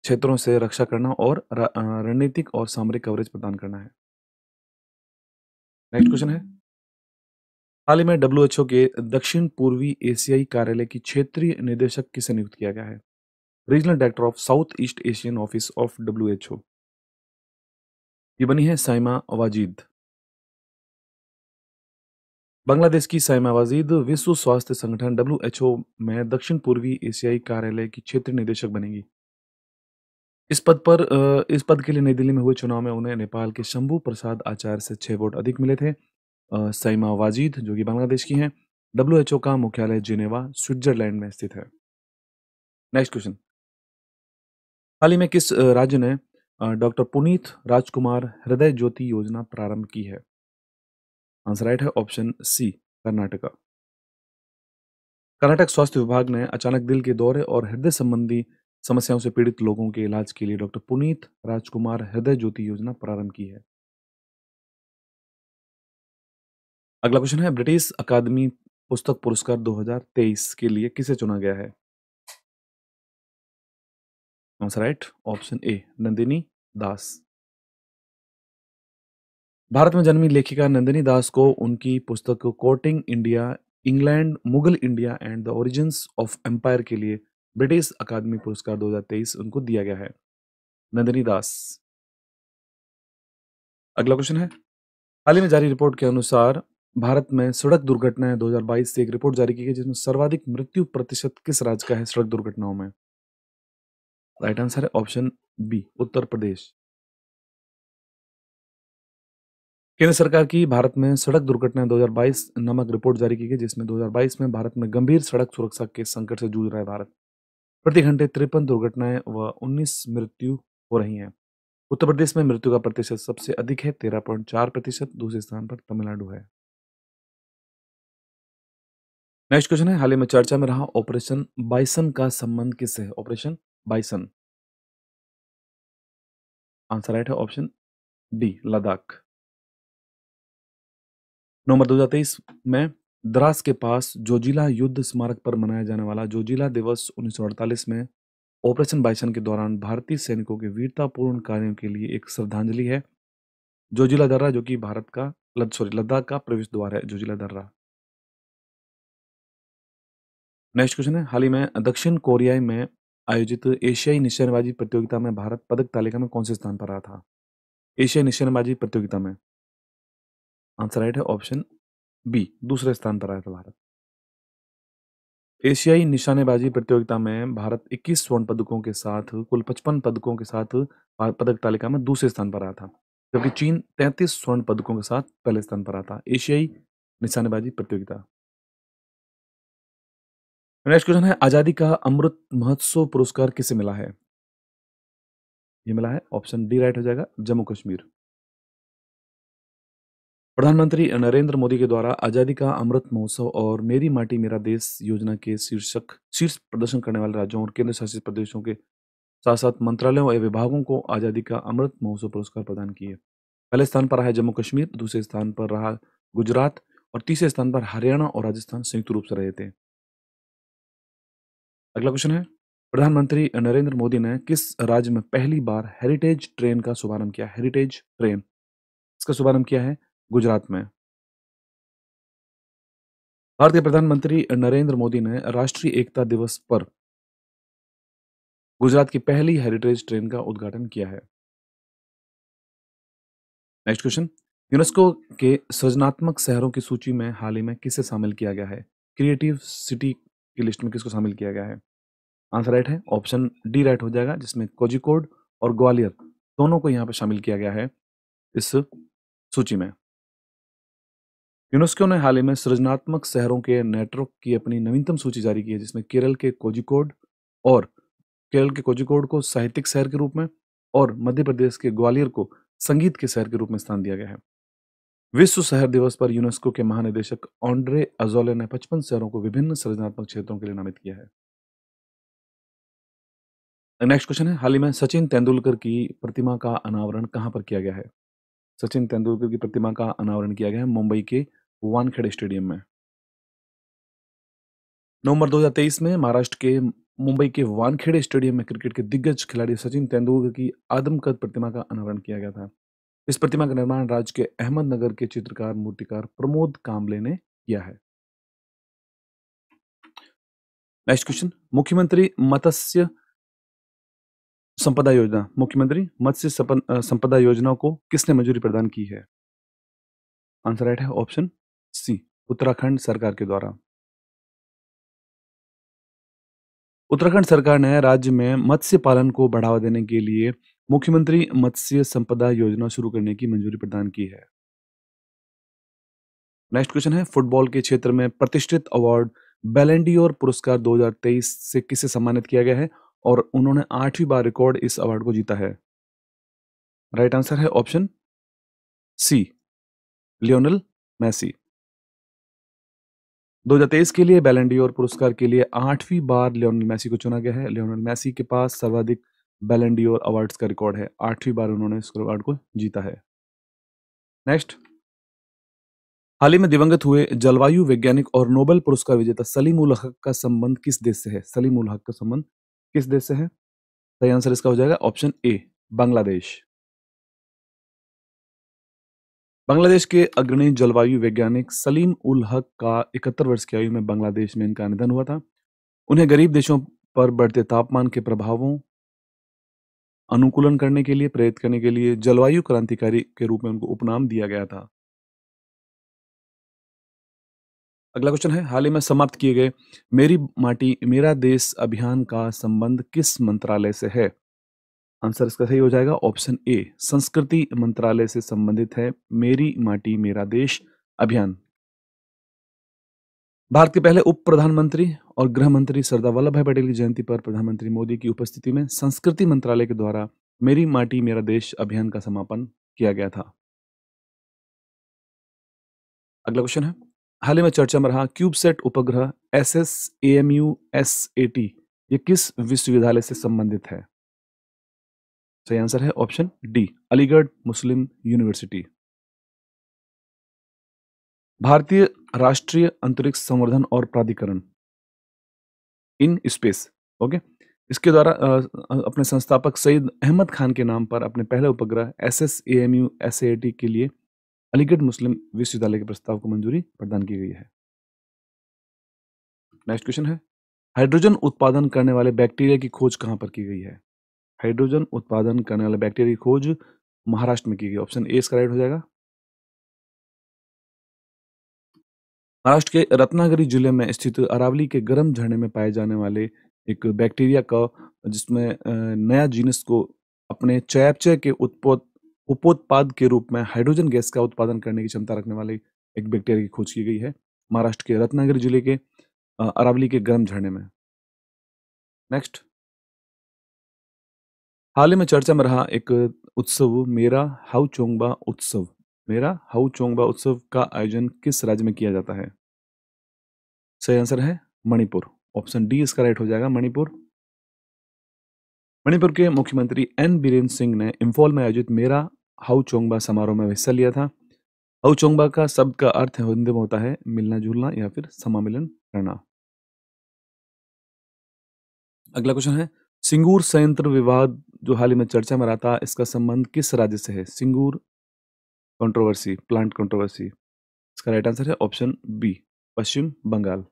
क्षेत्रों से रक्षा करना और रणनीतिक और सामरिक कवरेज प्रदान करना है। नेक्स्ट क्वेश्चन है, हाल ही में डब्ल्यूएचओ के दक्षिण पूर्वी एशियाई कार्यालय की क्षेत्रीय निदेशक किसे नियुक्त किया गया है? Regional director of south east Asian office of WHO, ये बनी है साइमा वाजिद। बांग्लादेश की साइमा वाजिद विश्व स्वास्थ्य संगठन डब्ल्यूएचओ में दक्षिण पूर्वी एशियाई कार्यालय की क्षेत्रीय निदेशक बनेंगी। इस पद के लिए नई दिल्ली में हुए चुनाव में उन्हें नेपाल के शंभू प्रसाद आचार्य से 6 वोट अधिक मिले थे। साइमा वाजिद जो कि बांग्लादेश की हैं, डब्ल्यूएचओ का मुख्यालय जिनेवा स्विट्जरलैंड में स्थित है। नेक्स्ट क्वेश्चन, हाल ही में किस राज्य ने डॉक्टर पुनीत राजकुमार हृदय ज्योति योजना प्रारंभ की है? आंसर राइट है ऑप्शन सी कर्नाटका। कर्नाटक स्वास्थ्य विभाग ने अचानक दिल के दौरे और हृदय संबंधी समस्याओं से पीड़ित लोगों के इलाज के लिए डॉक्टर पुनीत राजकुमार हृदय ज्योति योजना प्रारंभ की है। अगला क्वेश्चन है, ब्रिटिश अकादमी पुस्तक पुरस्कार 2023 के लिए किसे चुना गया है? Answer right, option A Nandini Das. Bharat में जन्मी लेखिका नंदिनी दास को उनकी पुस्तक courting India, England, Mughal India and the origins of empire के लिए ब्रिटिश अकादमी पुरस्कार 2023 उनको दिया गया है। नंदिनी दास। अगला क्वेश्चन है, हाल ही में जारी रिपोर्ट के अनुसार भारत में सड़क दुर्घटनाएं 2022 से एक रिपोर्ट जारी की गई जिसमें सर्वाधिक मृत्यु प्रतिशत किस राज्य का है सड़क दुर्घटनाओं में? राइट आंसर है ऑप्शन बी उत्तर प्रदेश। केंद्र सरकार की भारत में सड़क दुर्घटनाएं 2022 नामक रिपोर्ट जारी की गई जिसमें 2022 में भारत में गंभीर सड़क सुरक्षा के संकट से जूझ रहा है भारत। प्रति घंटे 53 दुर्घटनाएं व 19 मृत्यु हो रही हैं। उत्तर प्रदेश में मृत्यु का प्रतिशत सबसे अधिक है 13.4%। दूसरे स्थान पर तमिलनाडु है। नेक्स्ट क्वेश्चन है, हाल ही में चर्चा में रहा ऑपरेशन बाइसन का संबंध किससे है? Operation bison. आंसर राइट है ऑप्शन डी लद्दाख। नवंबर 2023 में द्रास के पास जोजिला युद्ध स्मारक पर मनाया जाने वाला जोजिला दिवस 1948 में ऑपरेशन बाइसन के दौरान भारतीय सैनिकों के वीरतापूर्ण कार्यों के लिए एक श्रद्धांजलि है। जोजिला दर्रा जो कि भारत का लद्दाख का प्रवेश द्वार है जोजिला दर्रा। नेक्स्ट क्वेश्चन है, हाल ही में दक्षिण कोरिया में आयोजित एशियाई निशानेबाजी प्रतियोगिता में भारत पदक तालिका में कौन से स्थान पर रहा था? एशियाई निशानेबाजी प्रतियोगिता में आंसर राइट है ऑप्शन बी दूसरे स्थान पर आया था भारत। एशियाई निशानेबाजी प्रतियोगिता में भारत 21 स्वर्ण पदकों के साथ कुल 55 पदकों के साथ पदक तालिका में दूसरे स्थान पर आया था, जबकि चीन 33 स्वर्ण पदकों के साथ पहले स्थान पर आता। एशियाई निशानेबाजी प्रतियोगिता। नेक्स्ट क्वेश्चन है, आजादी का अमृत महोत्सव पुरस्कार किसे मिला है? ये मिला है ऑप्शन डी राइट हो जाएगा जम्मू कश्मीर। प्रधानमंत्री नरेंद्र मोदी के द्वारा आजादी का अमृत महोत्सव और मेरी माटी मेरा देश योजना के शीर्ष प्रदर्शन करने वाले राज्यों और केंद्र शासित प्रदेशों के साथ साथ मंत्रालयों और विभागों को आजादी का अमृत महोत्सव पुरस्कार प्रदान किए। पहले स्थान पर रहा है जम्मू कश्मीर, दूसरे स्थान पर रहा गुजरात और तीसरे स्थान पर हरियाणा और राजस्थान संयुक्त रूप से रहे थे। अगला क्वेश्चन है, प्रधानमंत्री नरेंद्र मोदी ने किस राज्य में पहली बार हेरिटेज ट्रेन का शुभारंभ किया? हेरिटेज ट्रेन इसका शुभारंभ किया है गुजरात में। भारतीय प्रधानमंत्री नरेंद्र मोदी ने राष्ट्रीय एकता दिवस पर गुजरात की पहली हेरिटेज ट्रेन का उद्घाटन किया है। नेक्स्ट क्वेश्चन, यूनेस्को के सृजनात्मक शहरों की सूची में हाल ही में किसे शामिल किया गया है? क्रिएटिव सिटी की लिस्ट में किसको शामिल किया गया है? आंसर राइट है ऑप्शन डी राइट हो जाएगा, जिसमें कोझिकोड और ग्वालियर दोनों को यहाँ पे शामिल किया गया है इस सूची में। यूनेस्को ने हाल ही में सृजनात्मक शहरों के नेटवर्क की अपनी नवीनतम सूची जारी की है, जिसमें केरल के कोझिकोड को साहित्यिक शहर के रूप में और मध्य प्रदेश के ग्वालियर को संगीत के शहर के रूप में स्थान दिया गया है। विश्व शहर दिवस पर यूनेस्को के महानिदेशक ऑन्ड्रे अजोले ने 55 शहरों को विभिन्न सृजनात्मक क्षेत्रों के लिए नामित किया है। नेक्स्ट क्वेश्चन है, हाल ही में सचिन तेंदुलकर की प्रतिमा का अनावरण कहां पर किया गया है? सचिन तेंदुलकर की प्रतिमा का अनावरण किया गया है मुंबई के वानखेड़े स्टेडियम में। नवंबर 2023 में महाराष्ट्र के मुंबई के वानखेड़े स्टेडियम में क्रिकेट के दिग्गज खिलाड़ी सचिन तेंदुलकर की आदमकद प्रतिमा का अनावरण किया गया था। इस प्रतिमा का निर्माण राज्य के अहमदनगर के चित्रकार मूर्तिकार प्रमोद कांबले ने किया है। नेक्स्ट क्वेश्चन, मुख्यमंत्री मत्स्य संपदा योजना को किसने मंजूरी प्रदान की है? आंसर राइट है ऑप्शन सी उत्तराखंड सरकार के द्वारा। उत्तराखंड सरकार ने राज्य में मत्स्य पालन को बढ़ावा देने के लिए मुख्यमंत्री मत्स्य संपदा योजना शुरू करने की मंजूरी प्रदान की है। नेक्स्ट क्वेश्चन है, फुटबॉल के क्षेत्र में प्रतिष्ठित अवार्ड बैलन डी'ओर पुरस्कार 2023 से किसे सम्मानित किया गया है और उन्होंने 8वीं बार रिकॉर्ड इस अवार्ड को जीता है? राइट आंसर है ऑप्शन सी लियोनेल मेसी। 2023 के लिए बैलन डी'ओर पुरस्कार के लिए 8वीं बार लियोनेल मेसी को चुना गया है। लियोनेल मेसी के पास सर्वाधिक बैलन डी'ओर अवार्ड्स का रिकॉर्ड है, 8वीं बार उन्होंने इस अवार्ड को जीता है। नेक्स्ट, हाल ही में दिवंगत हुए जलवायु वैज्ञानिक और नोबेल पुरस्कार विजेता सलीम उल हक का संबंध किस देश से है? सलीम उल हक का संबंध किस देश से है? सही आंसर इसका हो जाएगा ऑप्शन ए, बांग्लादेश। बांग्लादेश के अग्रणी जलवायु वैज्ञानिक सलीम उल हक का 71 वर्ष की आयु में बांग्लादेश में इनका निधन हुआ था। उन्हें गरीब देशों पर बढ़ते तापमान के प्रभावों अनुकूलन करने के लिए, प्रेरित करने के लिए जलवायु क्रांतिकारी के रूप में उनको उपनाम दिया गया था। अगला क्वेश्चन है, हाल ही में समाप्त किए गए मेरी माटी मेरा देश अभियान का संबंध किस मंत्रालय से है? आंसर इसका सही हो जाएगा ऑप्शन ए, संस्कृति मंत्रालय से संबंधित है मेरी माटी मेरा देश अभियान। भारत के पहले उप प्रधानमंत्री और गृह मंत्री सरदार वल्लभ भाई पटेल की जयंती पर प्रधानमंत्री मोदी की उपस्थिति में संस्कृति मंत्रालय के द्वारा मेरी माटी मेरा देश अभियान का समापन किया गया था। अगला क्वेश्चन है, हाल ही में चर्चा में रहा क्यूबसेट उपग्रह SSAMU-SAT ये किस विश्वविद्यालय से संबंधित है? सही आंसर है ऑप्शन डी, अलीगढ़ मुस्लिम यूनिवर्सिटी। भारतीय राष्ट्रीय अंतरिक्ष संवर्धन और प्राधिकरण इन स्पेस, ओके, इसके द्वारा अपने संस्थापक सईद अहमद खान के नाम पर अपने पहले उपग्रह SSAMU-SAT के लिए अलीगढ़ मुस्लिम विश्वविद्यालय के प्रस्ताव को मंजूरी प्रदान की गई है। नेक्स्ट क्वेश्चन है, हाइड्रोजन उत्पादन करने वाले बैक्टीरिया की खोज कहां पर की गई है? हाइड्रोजन उत्पादन करने वाले बैक्टीरिया की खोज महाराष्ट्र में की गई। ऑप्शन ए इसका राइट हो जाएगा। महाराष्ट्र के रत्नागिरी जिले में स्थित अरावली के गर्म झरने में पाए जाने वाले एक बैक्टीरिया का, जिसमें नया जीनस को अपने चयापचय के उपोत्पाद के रूप में हाइड्रोजन गैस का उत्पादन करने की क्षमता रखने वाले एक बैक्टीरिया की खोज की गई है महाराष्ट्र के रत्नागिरी जिले के अरावली के गर्म झरने में। नेक्स्ट, हाल ही में चर्चा में रहा एक उत्सव मेरा हाउ चोंगबा उत्सव, मेरा हाउ चोंगबा उत्सव का आयोजन किस राज्य में किया जाता है? सही आंसर है मणिपुर। ऑप्शन डी इसका राइट हो जाएगा, मणिपुर। मणिपुर के मुख्यमंत्री एन बीरेन्द्र सिंह ने इंफॉल में आयोजित मेरा हाउ चोंगबा समारोह में हिस्सा लिया था। हाउ चोंगबा का शब्द का अर्थ हिंदी में होता है मिलना जुलना या फिर समामिलन करना। अगला क्वेश्चन है, सिंगूर संयंत्र विवाद जो हाल ही में चर्चा में रहा था, इसका संबंध किस राज्य से है? सिंगूर कंट्रोवर्सी, प्लांट कंट्रोवर्सी, इसका राइट आंसर है ऑप्शन बी, पश्चिम बंगाल।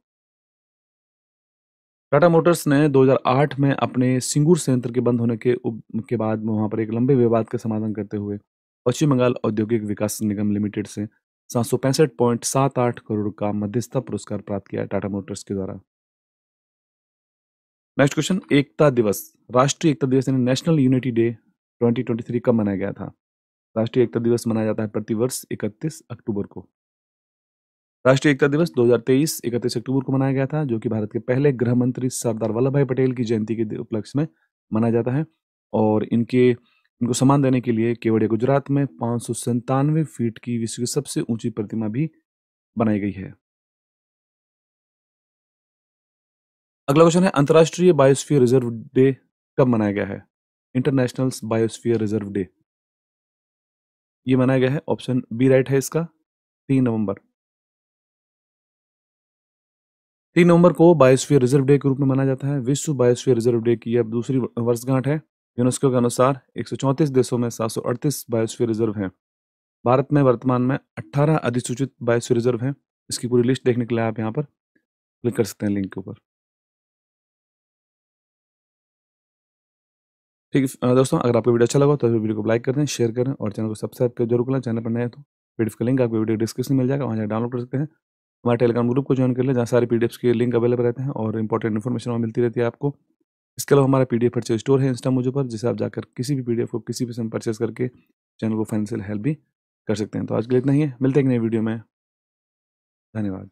टाटा मोटर्स ने 2008 में अपने सिंगूर संयंत्र के बंद होने के बाद वहां पर एक लंबे विवाद का समाधान करते हुए पश्चिम बंगाल औद्योगिक विकास निगम लिमिटेड से 765.78 करोड़ का मध्यस्थता पुरस्कार प्राप्त किया टाटा मोटर्स के द्वारा। नेक्स्ट क्वेश्चन, एकता दिवस, राष्ट्रीय एकता दिवस यानी नेशनल यूनिटी डे 2023 कब मनाया गया था? राष्ट्रीय एकता दिवस मनाया जाता है प्रतिवर्ष 31 अक्टूबर को। राष्ट्रीय एकता दिवस 2023 31 अक्टूबर को मनाया गया था, जो कि भारत के पहले गृह मंत्री सरदार वल्लभ भाई पटेल की जयंती के उपलक्ष्य में मनाया जाता है। और इनको सम्मान देने के लिए केवड़िया गुजरात में 597 फीट की विश्व की सबसे ऊंची प्रतिमा भी बनाई गई है। अगला क्वेश्चन है, अंतर्राष्ट्रीय बायोस्फीयर रिजर्व डे कब मनाया गया है? इंटरनेशनल बायोस्फीयर रिजर्व डे ये मनाया गया है, ऑप्शन बी राइट है इसका, 3 नवंबर। 3 नवंबर को बायोस्फीयर रिजर्व डे के रूप में मनाया जाता है। विश्व बायोस्फीयर रिजर्व डे की अब दूसरी वर्षगांठ है। यूनेस्को के अनुसार 134 देशों में 738 बायोस्फीयर रिजर्व हैं। भारत में वर्तमान में 18 अधिसूचित बायोस्फीयर रिजर्व हैं। इसकी पूरी लिस्ट देखने के लिए आप यहाँ पर क्लिक कर सकते हैं लिंक के ऊपर। ठीक है दोस्तों, अगर आपको वीडियो अच्छा लगा तो वीडियो को लाइक कर दें, शेयर करें और चैनल को सब्सक्राइब कर जरूर करें। चैनल पर नए तो पीडीएफ का लिंक आपको वीडियो डिस्क्रिप्शन में मिल जाएगा, वहाँ जाकर डाउनलोड कर सकते हैं। हमारे टेलीग्राम ग्रुप को ज्वाइन कर लें, जहाँ सारे पीडीएफ्स के लिंक अवेलेबल रहते हैं और इंपॉर्टेंट इन्फॉर्मेशन वहाँ मिलती रहती है आपको। इसके अलावा हमारा पीडीएफ परचेज स्टोर है इंस्टा मुझे पर, जिसे आप जाकर किसी भी पीडीएफ को किसी भी समय परचेज करके चैनल को फाइनेंशियल हेल्प भी कर सकते हैं। तो आज के लिए इतना ही है, मिलते हैं एक नई वीडियो में। धन्यवाद।